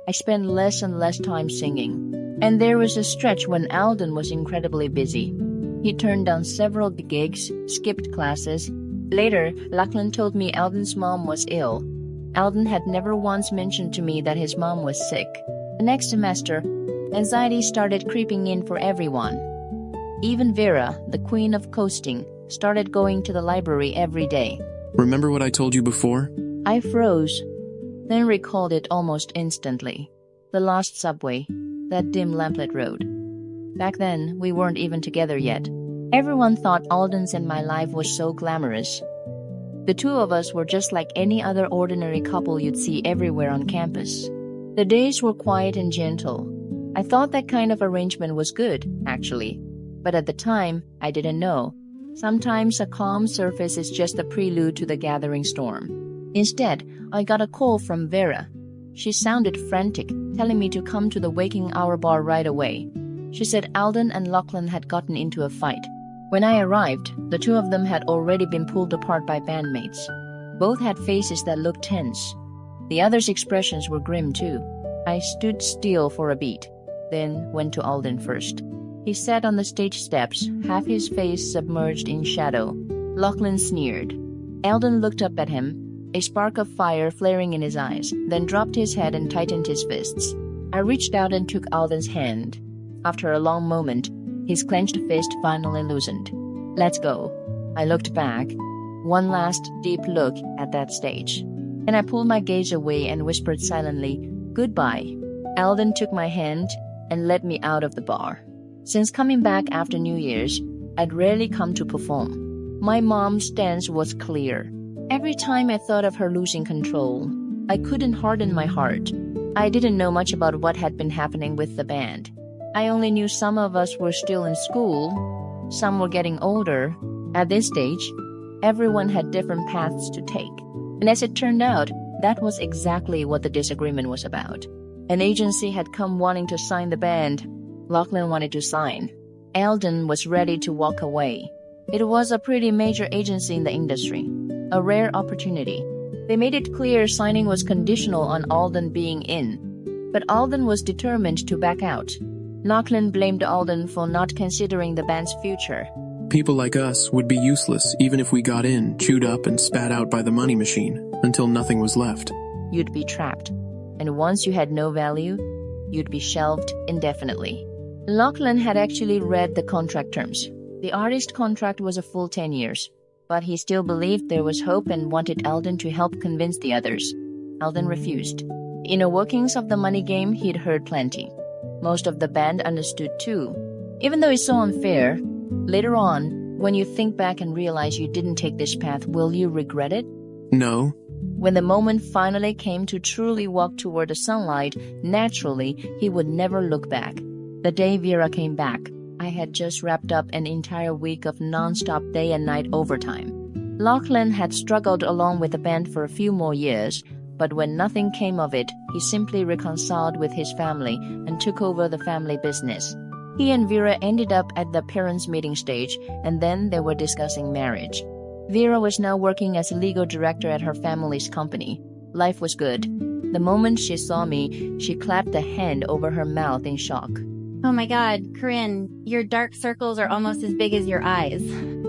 I spent less and less time singing. And there was a stretch when Alden was incredibly busy. He turned down several gigs, skipped classes. Later, Lachlan told me Alden's mom was ill. Alden had never once mentioned to me that his mom was sick. The next semester, anxiety started creeping in for everyone. Even Vera, the queen of coasting, started going to the library every day. Remember what I told you before? I froze, then recalled it almost instantly. The lost subway, that dim lamplit road. Back then, we weren't even together yet. Everyone thought Alden's and my life was so glamorous. The two of us were just like any other ordinary couple you'd see everywhere on campus. The days were quiet and gentle. I thought that kind of arrangement was good, actually. But at the time, I didn't know. Sometimes a calm surface is just a prelude to the gathering storm. Instead, I got a call from Vera. She sounded frantic, telling me to come to the waking hour bar right away. She said Alden and Lachlan had gotten into a fight. When I arrived, the two of them had already been pulled apart by bandmates. Both had faces that looked tense. The other's expressions were grim too. I stood still for a beat, then went to Alden first. He sat on the stage steps, half his face submerged in shadow. Lachlan sneered. Alden looked up at him, a spark of fire flaring in his eyes, then dropped his head and tightened his fists. I reached out and took Alden's hand. After a long moment, his clenched fist finally loosened. "Let's go." I looked back, one last deep look at that stage. Then I pulled my gaze away and whispered silently, "Goodbye." Alden took my hand and led me out of the bar. Since coming back after New Year's, I'd rarely come to perform. My mom's stance was clear. Every time I thought of her losing control, I couldn't harden my heart. I didn't know much about what had been happening with the band. I only knew some of us were still in school, some were getting older. At this stage, everyone had different paths to take. And as it turned out, that was exactly what the disagreement was about. An agency had come wanting to sign the band. Lachlan wanted to sign. Alden was ready to walk away. It was a pretty major agency in the industry, a rare opportunity. They made it clear signing was conditional on Alden being in. But Alden was determined to back out. Lachlan blamed Alden for not considering the band's future. People like us would be useless even if we got in, chewed up and spat out by the money machine, until nothing was left. You'd be trapped. And once you had no value, you'd be shelved indefinitely. Lachlan had actually read the contract terms. The artist contract was a full 10 years. But he still believed there was hope and wanted Alden to help convince the others. Alden refused. The inner workings of the money game he'd heard plenty. Most of the band understood too. Even though it's so unfair, later on, when you think back and realize you didn't take this path, will you regret it? No. When the moment finally came to truly walk toward the sunlight, naturally, he would never look back. The day Vera came back, I had just wrapped up an entire week of non-stop day and night overtime. Lachlan had struggled along with the band for a few more years, but when nothing came of it, he simply reconciled with his family and took over the family business. He and Vera ended up at the parents' meeting stage, and then they were discussing marriage. Vera was now working as a legal director at her family's company. Life was good. The moment she saw me, she clapped a hand over her mouth in shock. Oh my God, Corinne, your dark circles are almost as big as your eyes.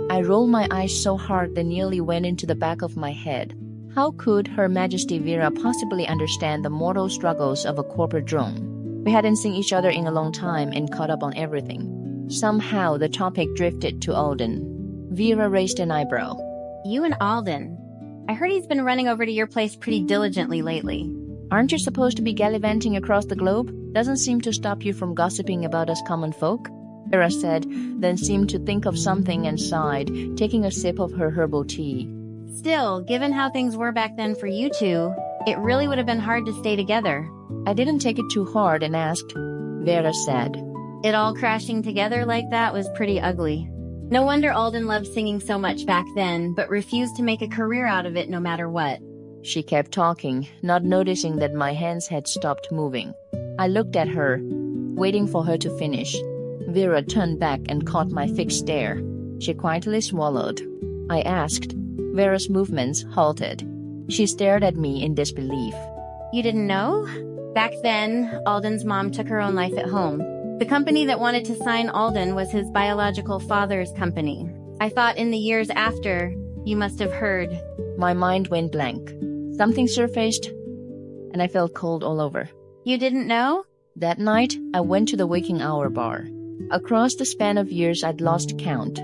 I rolled my eyes so hard they nearly went into the back of my head. How could Her Majesty Vera possibly understand the mortal struggles of a corporate drone? We hadn't seen each other in a long time and caught up on everything. Somehow the topic drifted to Alden. Vera raised an eyebrow. You and Alden. I heard he's been running over to your place pretty diligently lately. Aren't you supposed to be gallivanting across the globe? Doesn't seem to stop you from gossiping about us common folk? Vera said, then seemed to think of something and sighed, taking a sip of her herbal tea. Still, given how things were back then for you two, it really would have been hard to stay together. I didn't take it too hard and asked. Vera said, It all crashing together like that was pretty ugly. No wonder Alden loved singing so much back then, but refused to make a career out of it no matter what. She kept talking, not noticing that my hands had stopped moving. I looked at her, waiting for her to finish. Vera turned back and caught my fixed stare. She quietly swallowed. I asked. Vera's movements halted. She stared at me in disbelief. You didn't know? Back then, Alden's mom took her own life at home. The company that wanted to sign Alden was his biological father's company. I thought in the years after, you must have heard. My mind went blank. Something surfaced, and I felt cold all over. You didn't know? That night, I went to the waking hour bar. Across the span of years, I'd lost count.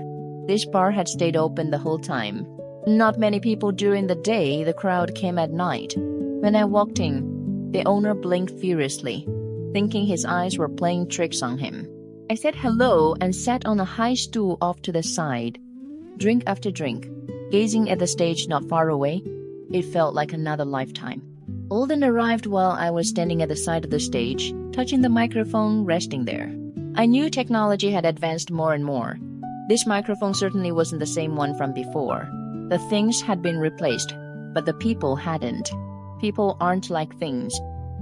This bar had stayed open the whole time. Not many people during the day, the crowd came at night. When I walked in, the owner blinked furiously, thinking his eyes were playing tricks on him. I said hello and sat on a high stool off to the side, drink after drink, gazing at the stage not far away. It felt like another lifetime. Alden arrived while I was standing at the side of the stage, touching the microphone, resting there. I knew technology had advanced more and more. This microphone certainly wasn't the same one from before. The things had been replaced, but the people hadn't. People aren't like things.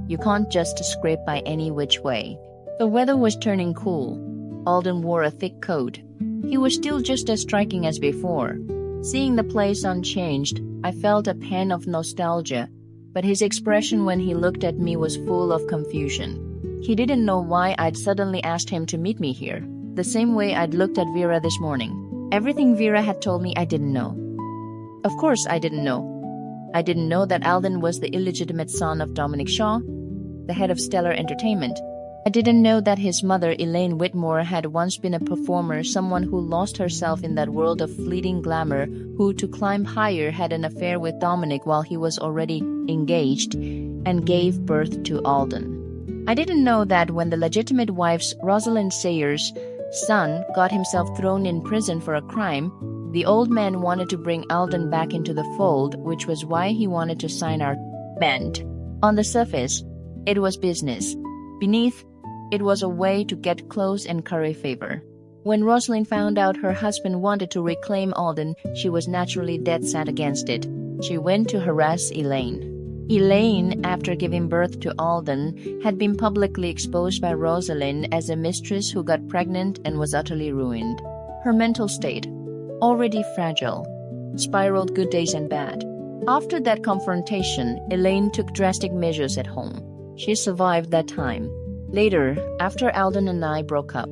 You can't just scrape by any which way. The weather was turning cool. Alden wore a thick coat. He was still just as striking as before. Seeing the place unchanged, I felt a pang of nostalgia, but his expression when he looked at me was full of confusion. He didn't know why I'd suddenly asked him to meet me here, the same way I'd looked at Vera this morning. Everything Vera had told me I didn't know. Of course I didn't know. I didn't know that Alden was the illegitimate son of Dominic Shaw, the head of Stellar Entertainment. I didn't know that his mother, Elaine Whitmore, had once been a performer, someone who lost herself in that world of fleeting glamour, who, to climb higher, had an affair with Dominic while he was already engaged, and gave birth to Alden. I didn't know that when the legitimate wife's, Rosalind Sayers' son, got himself thrown in prison for a crime, the old man wanted to bring Alden back into the fold, which was why he wanted to sign our band. On the surface, it was business. Beneath, it was a way to get close and curry favor. When Rosalind found out her husband wanted to reclaim Alden, she was naturally dead set against it. She went to harass Elaine. Elaine, after giving birth to Alden, had been publicly exposed by Rosalind as a mistress who got pregnant and was utterly ruined. Her mental state, already fragile, spiraled good days and bad. After that confrontation, Elaine took drastic measures at home. She survived that time. Later, after Alden and I broke up,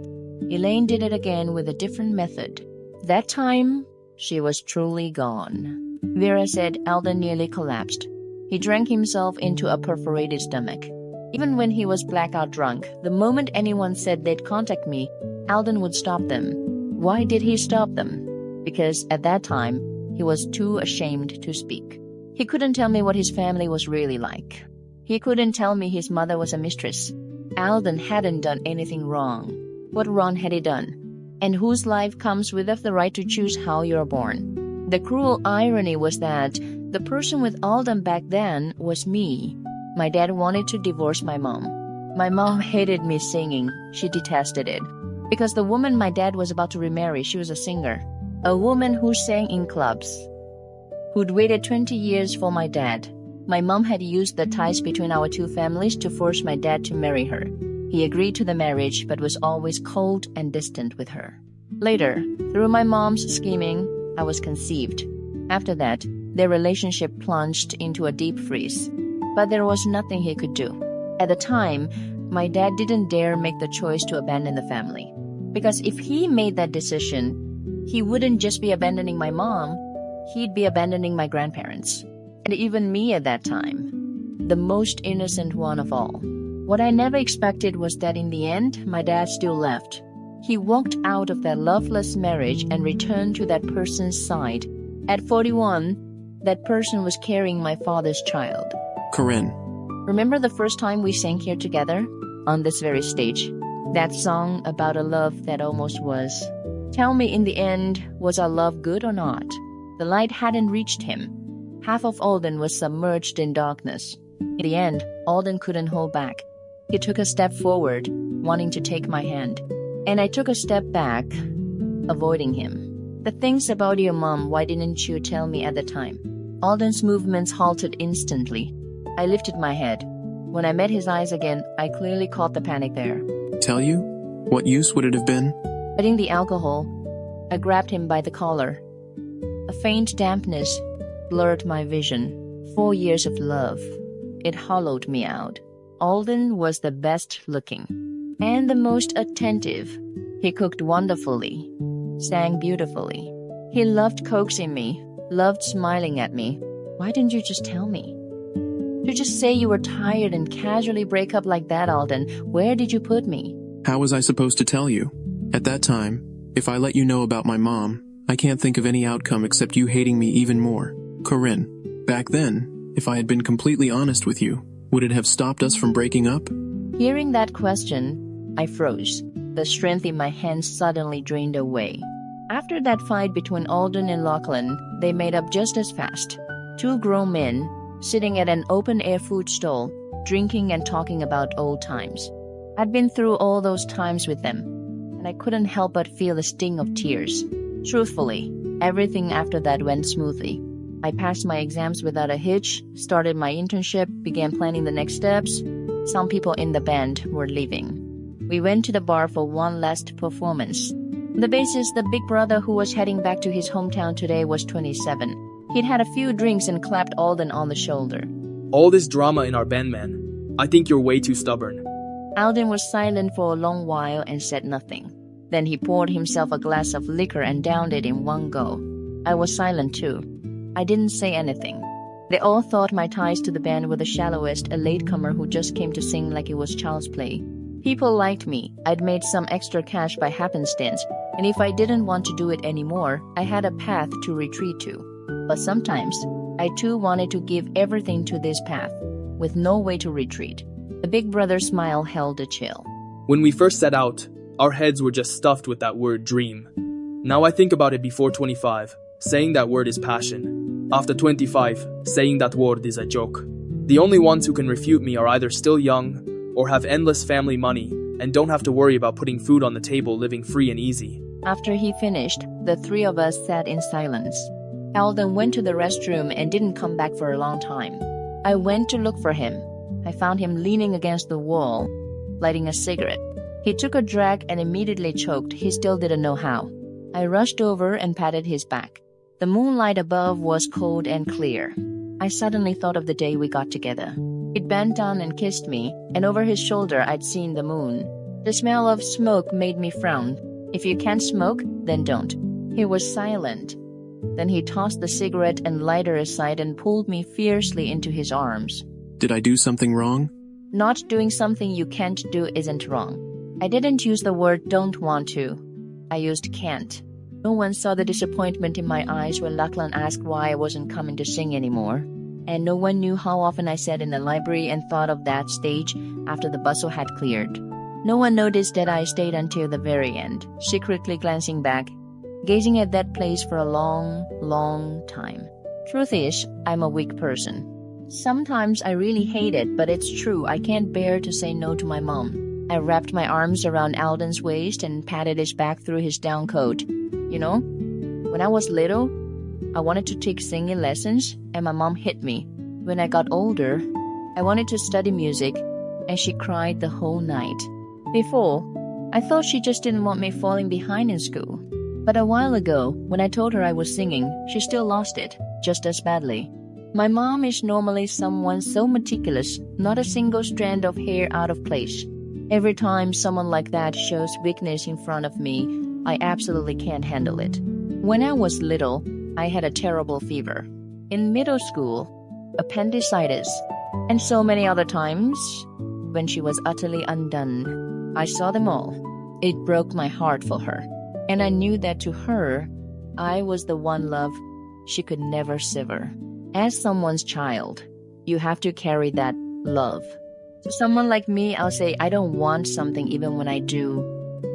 Elaine did it again with a different method. That time, she was truly gone. Vera said Alden nearly collapsed. He drank himself into a perforated stomach. Even when he was blackout drunk, the moment anyone said they'd contact me, Alden would stop them. Why did he stop them? Because at that time, he was too ashamed to speak. He couldn't tell me what his family was really like. He couldn't tell me his mother was a mistress. Alden hadn't done anything wrong. What wrong had he done? And whose life comes with the right to choose how you're born? The cruel irony was that the person with Alden back then was me. My dad wanted to divorce my mom. My mom hated me singing. She detested it. Because the woman my dad was about to remarry, she was a singer. A woman who sang in clubs. Who'd waited 20 years for my dad. My mom had used the ties between our two families to force my dad to marry her. He agreed to the marriage but was always cold and distant with her. Later, through my mom's scheming, I was conceived. After that, their relationship plunged into a deep freeze. But there was nothing he could do. At the time, my dad didn't dare make the choice to abandon the family. Because if he made that decision, he wouldn't just be abandoning my mom, he'd be abandoning my grandparents. And even me at that time. The most innocent one of all. What I never expected was that in the end, my dad still left. He walked out of that loveless marriage and returned to that person's side. At 41, that person was carrying my father's child. Corinne. Remember the first time we sang here together? On this very stage. That song about a love that almost was. Tell me in the end, was our love good or not? The light hadn't reached him. Half of Alden was submerged in darkness. In the end, Alden couldn't hold back. He took a step forward, wanting to take my hand. And I took a step back, avoiding him. The things about your mom, why didn't you tell me at the time? Alden's movements halted instantly. I lifted my head. When I met his eyes again, I clearly caught the panic there. Tell you? What use would it have been? Letting the alcohol, I grabbed him by the collar. A faint dampness blurred my vision. 4 years of love. It hollowed me out. Alden was the best looking and the most attentive. He cooked wonderfully, sang beautifully. He loved coaxing me, loved smiling at me. Why didn't you just tell me? To just say you were tired and casually break up like that, Alden, where did you put me? How was I supposed to tell you? At that time, if I let you know about my mom, I can't think of any outcome except you hating me even more. Corinne, back then, if I had been completely honest with you, would it have stopped us from breaking up? Hearing that question, I froze. The strength in my hands suddenly drained away. After that fight between Alden and Lachlan, they made up just as fast. Two grown men, sitting at an open-air food stall, drinking and talking about old times. I'd been through all those times with them, and I couldn't help but feel the sting of tears. Truthfully, everything after that went smoothly. I passed my exams without a hitch, started my internship, began planning the next steps. Some people in the band were leaving. We went to the bar for one last performance. The bassist, the big brother who was heading back to his hometown today, was 27. He'd had a few drinks and clapped Alden on the shoulder. All this drama in our band, man. I think you're way too stubborn. Alden was silent for a long while and said nothing. Then he poured himself a glass of liquor and downed it in one go. I was silent too. I didn't say anything. They all thought my ties to the band were the shallowest, a latecomer who just came to sing like it was child's play. People liked me. I'd made some extra cash by happenstance, and if I didn't want to do it anymore, I had a path to retreat to. But sometimes, I too wanted to give everything to this path, with no way to retreat. The big brother smile held a chill. When we first set out, our heads were just stuffed with that word dream. Now I think about it before 25, saying that word is passion. After 25, saying that word is a joke. The only ones who can refute me are either still young, or have endless family money, and don't have to worry about putting food on the table, living free and easy. After he finished, the three of us sat in silence. Alden went to the restroom and didn't come back for a long time. I went to look for him. I found him leaning against the wall, lighting a cigarette. He took a drag and immediately choked. He still didn't know how. I rushed over and patted his back. The moonlight above was cold and clear. I suddenly thought of the day we got together. He'd bent down and kissed me, and over his shoulder I'd seen the moon. The smell of smoke made me frown. If you can't smoke, then don't. He was silent. Then he tossed the cigarette and lighter aside and pulled me fiercely into his arms. Did I do something wrong? Not doing something you can't do isn't wrong. I didn't use the word don't want to. I used can't. No one saw the disappointment in my eyes when Lachlan asked why I wasn't coming to sing anymore. And no one knew how often I sat in the library and thought of that stage after the bustle had cleared. No one noticed that I stayed until the very end, secretly glancing back, gazing at that place for a long, long time. Truth is, I'm a weak person. Sometimes I really hate it, but it's true. I can't bear to say no to my mom. I wrapped my arms around Alden's waist and patted his back through his down coat. You know, when I was little, I wanted to take singing lessons, and my mom hit me. When I got older, I wanted to study music, and she cried the whole night. Before, I thought she just didn't want me falling behind in school. But a while ago, when I told her I was singing, she still lost it, just as badly. My mom is normally someone so meticulous, not a single strand of hair out of place. Every time someone like that shows weakness in front of me, I absolutely can't handle it. When I was little, I had a terrible fever. In middle school, appendicitis, and so many other times when she was utterly undone. I saw them all. It broke my heart for her. And I knew that to her, I was the one love she could never sever. As someone's child, you have to carry that love. To someone like me, I'll say I don't want something even when I do,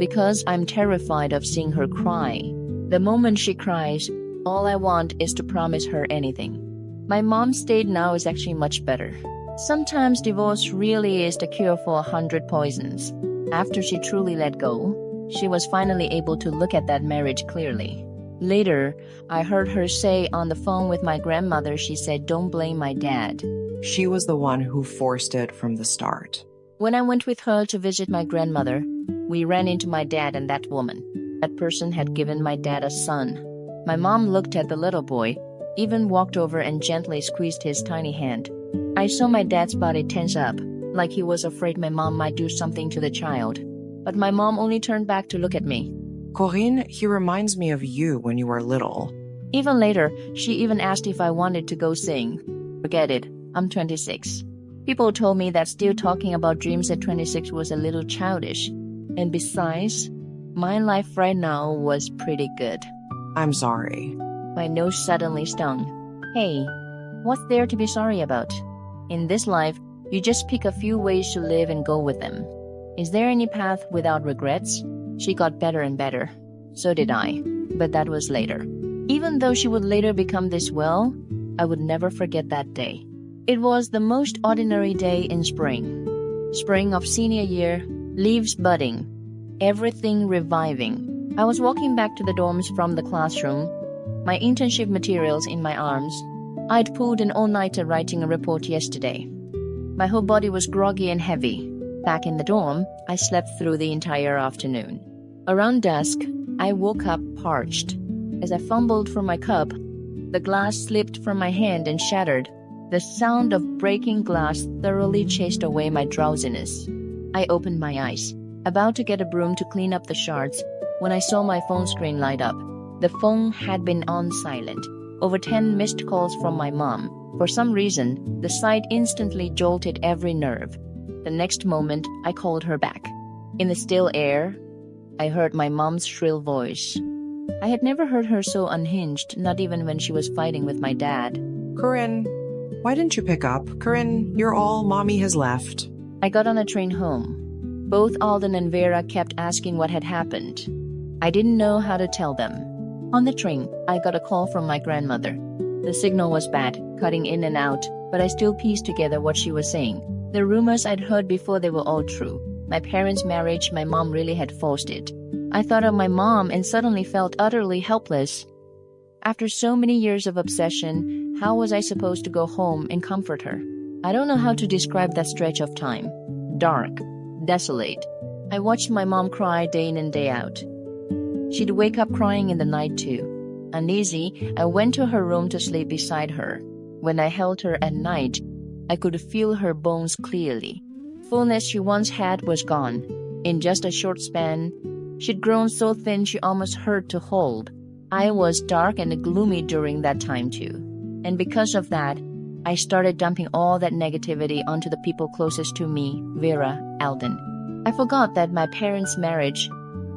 because I'm terrified of seeing her cry. The moment she cries, all I want is to promise her anything. My mom's state now is actually much better. Sometimes divorce really is the cure for 100 poisons. After she truly let go, she was finally able to look at that marriage clearly. Later, I heard her say on the phone with my grandmother, she said, "Don't blame my dad." She was the one who forced it from the start. When I went with her to visit my grandmother, we ran into my dad and that woman. That person had given my dad a son. My mom looked at the little boy, even walked over and gently squeezed his tiny hand. I saw my dad's body tense up, like he was afraid my mom might do something to the child. But my mom only turned back to look at me. Corinne, he reminds me of you when you were little. Even later, she even asked if I wanted to go sing. Forget it, I'm 26. People told me that still talking about dreams at 26 was a little childish. And besides, my life right now was pretty good. I'm sorry. My nose suddenly stung. Hey, what's there to be sorry about? In this life, you just pick a few ways to live and go with them. Is there any path without regrets? She got better and better. So did I. But that was later. Even though she would later become this well, I would never forget that day. It was the most ordinary day in spring. Spring of senior year, leaves budding, everything reviving. I was walking back to the dorms from the classroom, my internship materials in my arms. I'd pulled an all-nighter writing a report yesterday. My whole body was groggy and heavy. Back in the dorm, I slept through the entire afternoon. Around dusk, I woke up parched. As I fumbled for my cup, the glass slipped from my hand and shattered. The sound of breaking glass thoroughly chased away my drowsiness. I opened my eyes, about to get a broom to clean up the shards, when I saw my phone screen light up. The phone had been on silent. Over 10 missed calls from my mom. For some reason, the sight instantly jolted every nerve. The next moment, I called her back. In the still air, I heard my mom's shrill voice. I had never heard her so unhinged, not even when she was fighting with my dad. Corinne, why didn't you pick up? Corinne, you're all Mommy has left. I got on a train home. Both Alden and Vera kept asking what had happened. I didn't know how to tell them. On the train, I got a call from my grandmother. The signal was bad, cutting in and out, but I still pieced together what she was saying. The rumors I'd heard before, they were all true. My parents' marriage, my mom really had forced it. I thought of my mom and suddenly felt utterly helpless. After so many years of obsession, how was I supposed to go home and comfort her? I don't know how to describe that stretch of time. Dark, desolate. I watched my mom cry day in and day out. She'd wake up crying in the night too. Uneasy, I went to her room to sleep beside her. When I held her at night, I could feel her bones clearly. Fullness she once had was gone. In just a short span, she'd grown so thin she almost hurt to hold. I was dark and gloomy during that time too. And because of that, I started dumping all that negativity onto the people closest to me, Vera, Alden. I forgot that my parents' marriage,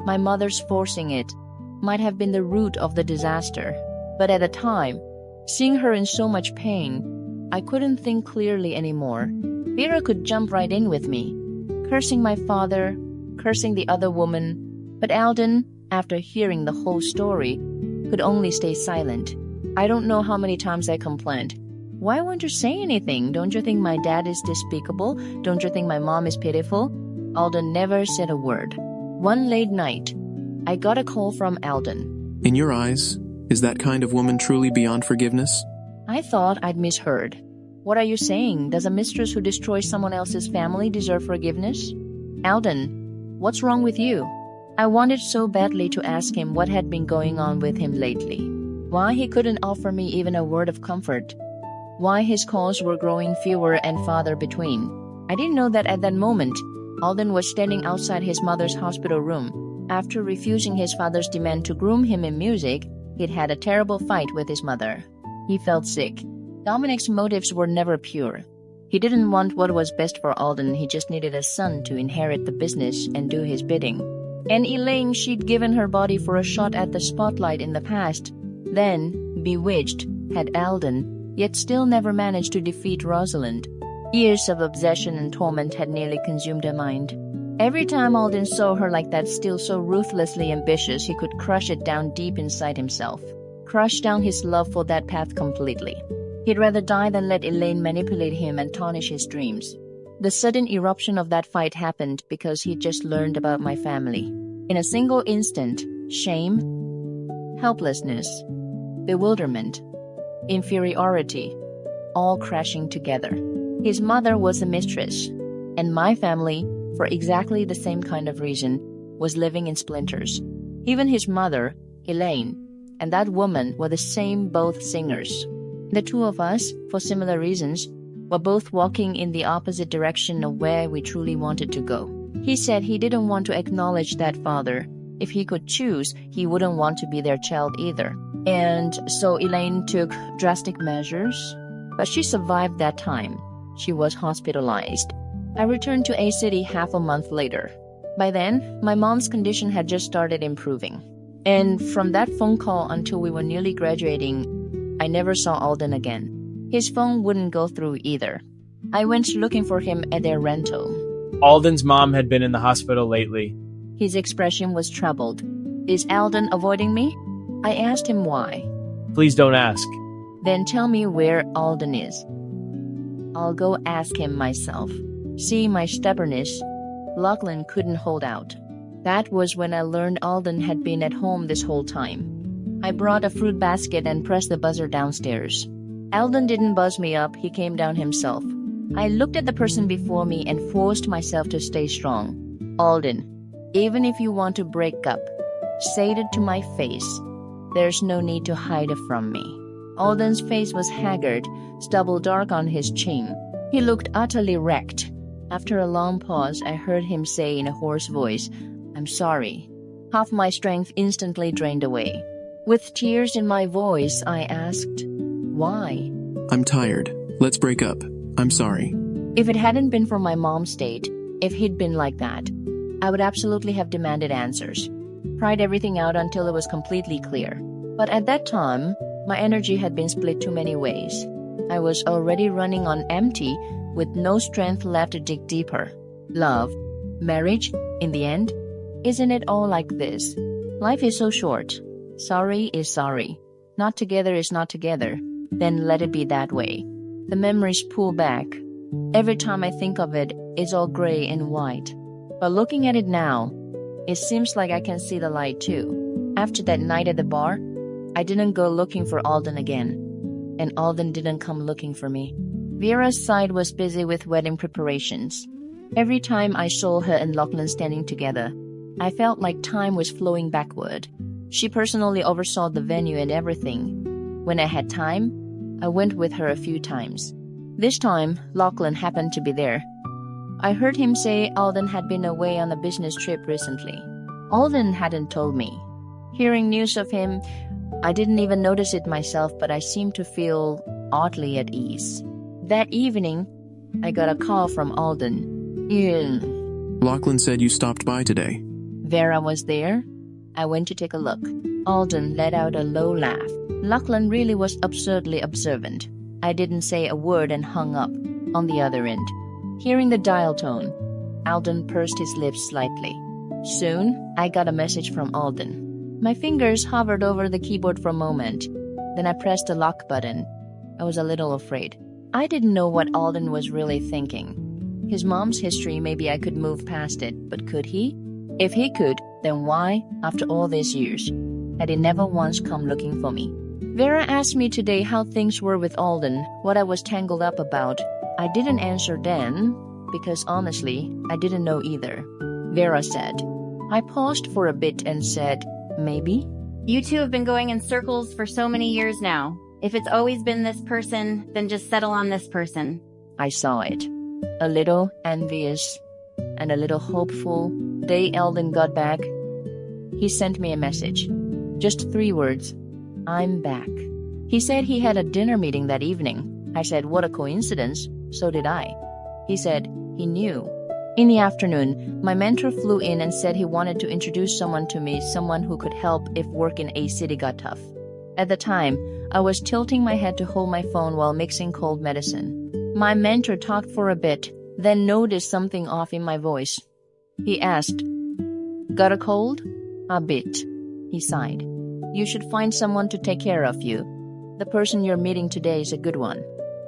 my mother's forcing it, might have been the root of the disaster. But at the time, seeing her in so much pain, I couldn't think clearly anymore. Vera could jump right in with me, cursing my father, cursing the other woman. But Alden, after hearing the whole story, could only stay silent. I don't know how many times I complained. Why won't you say anything? Don't you think my dad is despicable? Don't you think my mom is pitiful? Alden never said a word. One late night, I got a call from Alden. In your eyes, is that kind of woman truly beyond forgiveness? I thought I'd misheard. What are you saying? Does a mistress who destroys someone else's family deserve forgiveness? Alden, what's wrong with you? I wanted so badly to ask him what had been going on with him lately. Why he couldn't offer me even a word of comfort. Why his calls were growing fewer and farther between. I didn't know that at that moment, Alden was standing outside his mother's hospital room. After refusing his father's demand to groom him in music, he'd had a terrible fight with his mother. He felt sick. Dominic's motives were never pure. He didn't want what was best for Alden, he just needed a son to inherit the business and do his bidding. And Elaine, she'd given her body for a shot at the spotlight in the past. Then, bewitched, had Alden, yet still never managed to defeat Rosalind. Years of obsession and torment had nearly consumed her mind. Every time Alden saw her like that, still so ruthlessly ambitious, he could crush it down deep inside himself. Crush down his love for that path completely. He'd rather die than let Elaine manipulate him and tarnish his dreams. The sudden eruption of that fight happened because he'd just learned about my family. In a single instant, shame, helplessness, bewilderment, inferiority, all crashing together. His mother was a mistress, and my family, for exactly the same kind of reason, was living in splinters. Even his mother, Elaine, and that woman were the same, both singers. The two of us, for similar reasons, were both walking in the opposite direction of where we truly wanted to go. He said he didn't want to acknowledge that father. If he could choose, he wouldn't want to be their child either. And so Elaine took drastic measures, but she survived that time. She was hospitalized. I returned to A City half a month later. By then, my mom's condition had just started improving. And from that phone call until we were nearly graduating, I never saw Alden again. His phone wouldn't go through either. I went looking for him at their rental. Alden's mom had been in the hospital lately. His expression was troubled. Is Alden avoiding me? I asked him why. Please don't ask. Then tell me where Alden is. I'll go ask him myself. See my stubbornness? Lachlan couldn't hold out. That was when I learned Alden had been at home this whole time. I brought a fruit basket and pressed the buzzer downstairs. Alden didn't buzz me up, he came down himself. I looked at the person before me and forced myself to stay strong. Alden, even if you want to break up, say it to my face. There's no need to hide it from me. Alden's face was haggard, stubble dark on his chin. He looked utterly wrecked. After a long pause, I heard him say in a hoarse voice, I'm sorry. Half my strength instantly drained away. With tears in my voice, I asked, why? I'm tired. Let's break up. I'm sorry. If it hadn't been for my mom's state, if he'd been like that, I would absolutely have demanded answers. Cried everything out until it was completely clear. But at that time, my energy had been split too many ways. I was already running on empty, with no strength left to dig deeper. Love, marriage, in the end, isn't it all like this? Life is so short. Sorry is sorry. Not together is not together. Then let it be that way. The memories pull back. Every time I think of it, it's all gray and white. But looking at it now, it seems like I can see the light too. After that night at the bar, I didn't go looking for Alden again. And Alden didn't come looking for me. Vera's side was busy with wedding preparations. Every time I saw her and Lachlan standing together, I felt like time was flowing backward. She personally oversaw the venue and everything. When I had time, I went with her a few times. This time, Lachlan happened to be there. I heard him say Alden had been away on a business trip recently. Alden hadn't told me. Hearing news of him, I didn't even notice it myself, but I seemed to feel oddly at ease. That evening, I got a call from Alden. Lachlan said you stopped by today. Vera was there. I went to take a look. Alden let out a low laugh. Lachlan really was absurdly observant. I didn't say a word and hung up on the other end. Hearing the dial tone, Alden pursed his lips slightly. Soon, I got a message from Alden. My fingers hovered over the keyboard for a moment. Then I pressed the lock button. I was a little afraid. I didn't know what Alden was really thinking. His mom's history, maybe I could move past it, but could he? If he could, then why, after all these years, had he never once come looking for me? Vera asked me today how things were with Alden, what I was tangled up about. I didn't answer then, because honestly, I didn't know either. Vera said. I paused for a bit and said, maybe? You two have been going in circles for so many years now. If it's always been this person, then just settle on this person. I saw it. A little envious and a little hopeful. The day Alden got back, he sent me a message. Just 3 words. I'm back. He said he had a dinner meeting that evening. I said, what a coincidence. So did I. He said he knew. In the afternoon, my mentor flew in and said he wanted to introduce someone to me, someone who could help if work in a city got tough. At the time, I was tilting my head to hold my phone while mixing cold medicine. My mentor talked for a bit, then noticed something off in my voice. He asked, got a cold? A bit. He sighed. You should find someone to take care of you. The person you're meeting today is a good one.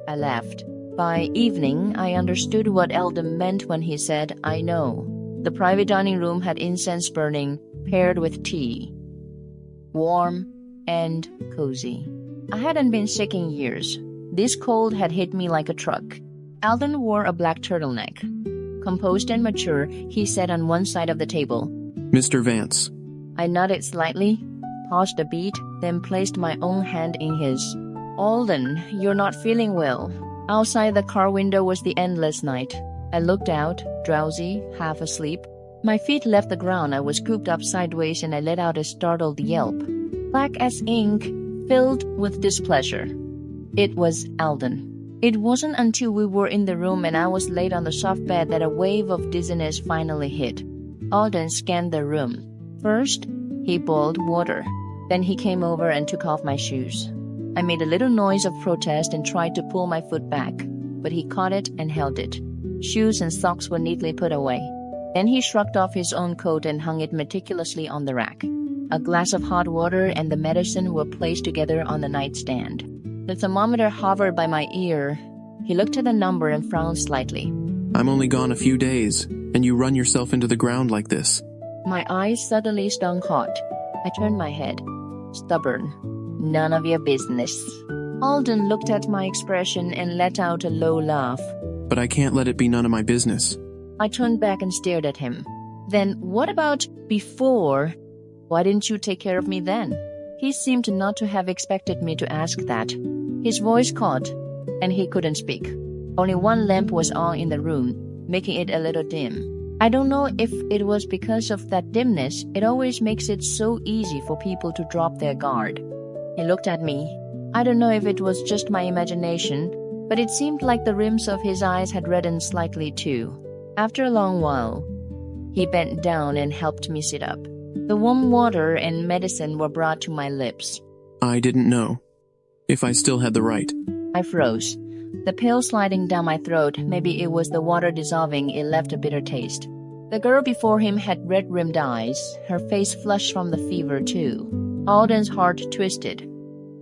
I laughed. By evening, I understood what Alden meant when he said, I know. The private dining room had incense burning, paired with tea. Warm and cozy. I hadn't been sick in years. This cold had hit me like a truck. Alden wore a black turtleneck. Composed and mature, he sat on one side of the table. Mr. Vance. I nodded slightly, paused a beat, then placed my own hand in his. Alden, you're not feeling well. Outside the car window was the endless night. I looked out, drowsy, half asleep. My feet left the ground. I was scooped up sideways and I let out a startled yelp. Black as ink, filled with displeasure. It was Alden. It wasn't until we were in the room and I was laid on the soft bed that a wave of dizziness finally hit. Alden scanned the room. First, he boiled water. Then he came over and took off my shoes. I made a little noise of protest and tried to pull my foot back, but he caught it and held it. Shoes and socks were neatly put away. Then he shrugged off his own coat and hung it meticulously on the rack. A glass of hot water and the medicine were placed together on the nightstand. The thermometer hovered by my ear. He looked at the number and frowned slightly. I'm only gone a few days, and you run yourself into the ground like this. My eyes suddenly stung hot. I turned my head. Stubborn. None of your business. Alden looked at my expression and let out a low laugh. But I can't let it be none of my business. I turned back and stared at him. Then what about before? Why didn't you take care of me then? He seemed not to have expected me to ask that. His voice caught, and he couldn't speak. Only one lamp was on in the room, making it a little dim. I don't know if it was because of that dimness, it always makes it so easy for people to drop their guard. He looked at me. I don't know if it was just my imagination, but it seemed like the rims of his eyes had reddened slightly too. After a long while, he bent down and helped me sit up. The warm water and medicine were brought to my lips. I didn't know if I still had the right. I froze. The pill sliding down my throat, maybe it was the water dissolving, it left a bitter taste. The girl before him had red-rimmed eyes. Her face flushed from the fever too. Alden's heart twisted.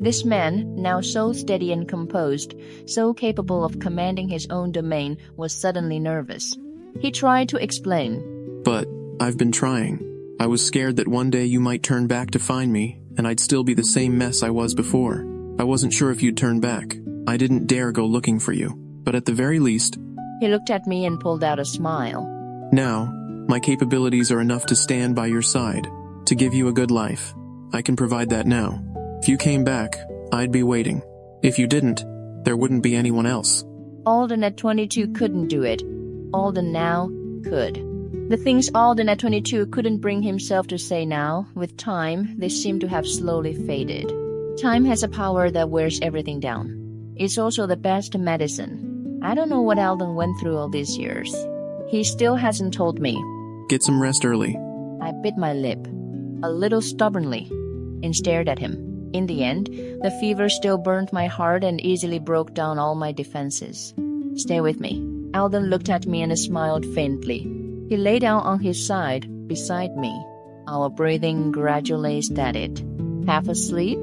This man, now so steady and composed, so capable of commanding his own domain, was suddenly nervous. He tried to explain. But I've been trying. I was scared that one day you might turn back to find me, and I'd still be the same mess I was before. I wasn't sure if you'd turn back. I didn't dare go looking for you. But at the very least... He looked at me and pulled out a smile. Now, my capabilities are enough to stand by your side, to give you a good life. I can provide that now. If you came back, I'd be waiting. If you didn't, there wouldn't be anyone else. Alden at 22 couldn't do it. Alden now could. The things Alden at 22 couldn't bring himself to say now, with time, they seem to have slowly faded. Time has a power that wears everything down. It's also the best medicine. I don't know what Alden went through all these years. He still hasn't told me. Get some rest early. I bit my lip, a little stubbornly, and stared at him. In the end, the fever still burned my heart and easily broke down all my defenses. Stay with me. Alden looked at me and smiled faintly. He lay down on his side, beside me. Our breathing gradually steadied. Half asleep,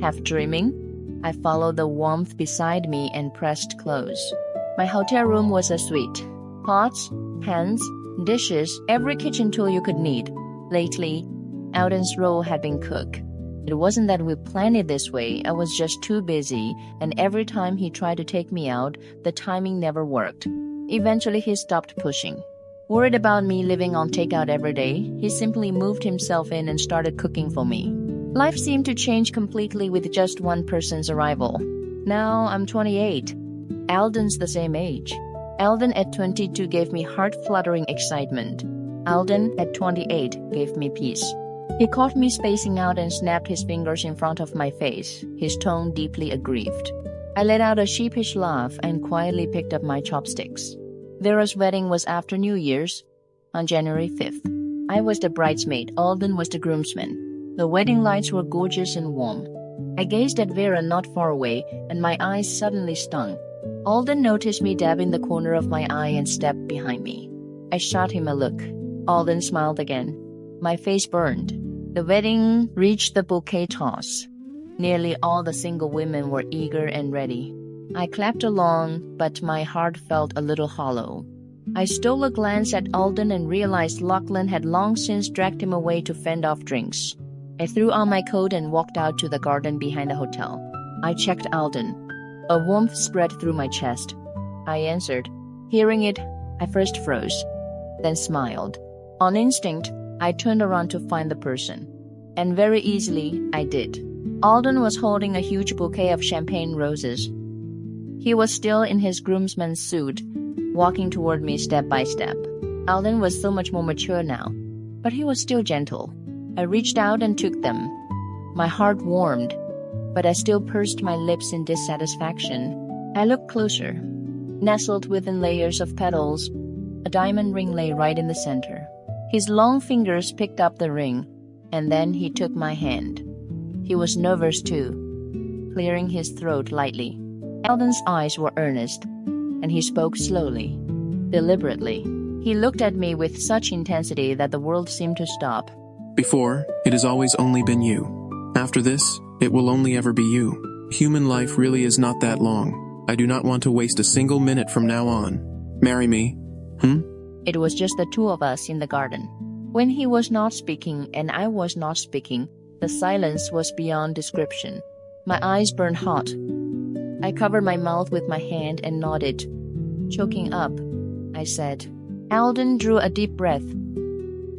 half dreaming, I followed the warmth beside me and pressed close. My hotel room was a suite. Pots, pans, dishes, every kitchen tool you could need. Lately, Alden's role had been cook. It wasn't that we planned it this way, I was just too busy, and every time he tried to take me out, the timing never worked. Eventually he stopped pushing. Worried about me living on takeout every day, he simply moved himself in and started cooking for me. Life seemed to change completely with just one person's arrival. Now I'm 28. Alden's the same age. Alden at 22 gave me heart-fluttering excitement. Alden at 28 gave me peace. He caught me spacing out and snapped his fingers in front of my face, his tone deeply aggrieved. I let out a sheepish laugh and quietly picked up my chopsticks. Vera's wedding was after New Year's, on January 5th. I was the bridesmaid, Alden was the groomsman. The wedding lights were gorgeous and warm. I gazed at Vera not far away, and my eyes suddenly stung. Alden noticed me dabbing the corner of my eye and stepped behind me. I shot him a look. Alden smiled again. My face burned. The wedding reached the bouquet toss. Nearly all the single women were eager and ready. I clapped along, but my heart felt a little hollow. I stole a glance at Alden and realized Lachlan had long since dragged him away to fend off drinks. I threw on my coat and walked out to the garden behind the hotel. I checked Alden. A warmth spread through my chest. I answered. Hearing it, I first froze, then smiled. On instinct, I turned around to find the person. And very easily, I did. Alden was holding a huge bouquet of champagne roses. He was still in his groomsman's suit, walking toward me step by step. Alden was so much more mature now, but he was still gentle. I reached out and took them. My heart warmed, but I still pursed my lips in dissatisfaction. I looked closer. Nestled within layers of petals, a diamond ring lay right in the center. His long fingers picked up the ring, and then he took my hand. He was nervous too, clearing his throat lightly. Alden's eyes were earnest, and he spoke slowly. deliberately. He looked at me with such intensity that the world seemed to stop. Before, it has always only been you. After this, it will only ever be you. Human life really is not that long. I do not want to waste a single minute from now on. Marry me. It was just the two of us in the garden. When he was not speaking and I was not speaking, the silence was beyond description. My eyes burned hot. I covered my mouth with my hand and nodded. Choking up, I said. Alden drew a deep breath,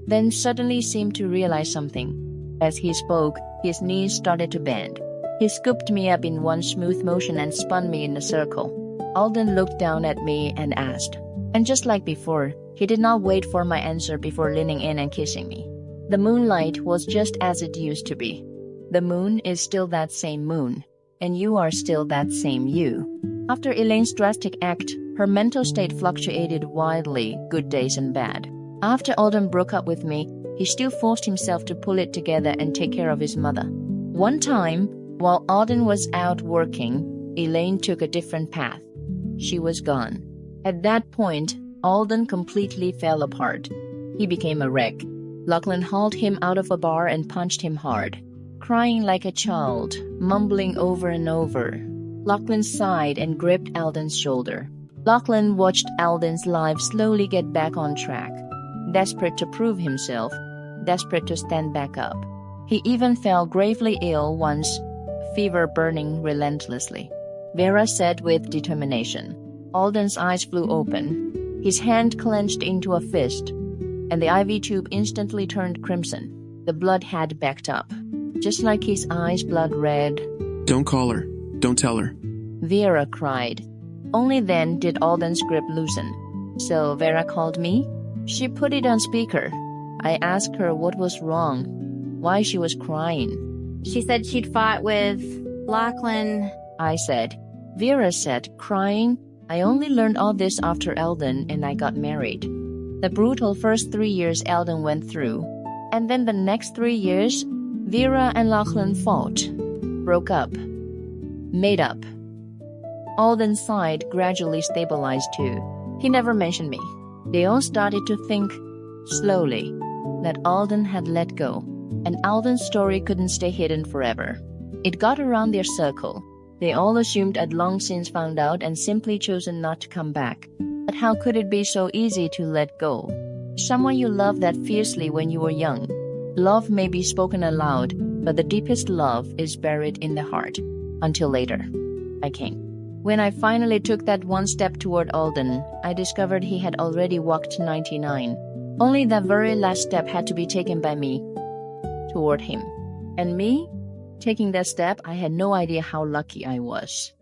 then suddenly seemed to realize something. As he spoke, his knees started to bend. He scooped me up in one smooth motion and spun me in a circle. Alden looked down at me and asked. And just like before, he did not wait for my answer before leaning in and kissing me. The moonlight was just as it used to be. The moon is still that same moon, and you are still that same you. After Elaine's drastic act, her mental state fluctuated wildly, good days and bad. After Alden broke up with me, he still forced himself to pull it together and take care of his mother. One time, while Alden was out working, Elaine took a different path. She was gone. At that point, Alden completely fell apart. He became a wreck. Lachlan hauled him out of a bar and punched him hard. Crying like a child, mumbling over and over, Lachlan sighed and gripped Alden's shoulder. Lachlan watched Alden's life slowly get back on track, desperate to prove himself, desperate to stand back up. He even fell gravely ill once, fever burning relentlessly. Vera said with determination. Alden's eyes flew open. His hand clenched into a fist, and the IV tube instantly turned crimson. The blood had backed up, just like his eyes blood red. Don't call her. Don't tell her. Vera cried. Only then did Alden's grip loosen. So Vera called me? She put it on speaker. I asked her what was wrong, why she was crying. She said she'd fought with Lachlan. I said. Vera said, crying, I only learned all this after Alden and I got married. The brutal first 3 years Alden went through, and then the next 3 years, Vera and Lachlan fought, broke up, made up. Alden's side gradually stabilized too. He never mentioned me. They all started to think, slowly, that Alden had let go, and Alden's story couldn't stay hidden forever. It got around their circle. They all assumed I'd long since found out and simply chosen not to come back. But how could it be so easy to let go? Someone you loved that fiercely when you were young. Love may be spoken aloud, but the deepest love is buried in the heart. Until later, I came. When I finally took that one step toward Alden, I discovered he had already walked 99. Only that very last step had to be taken by me toward him. And me? Taking that step, I had no idea how lucky I was.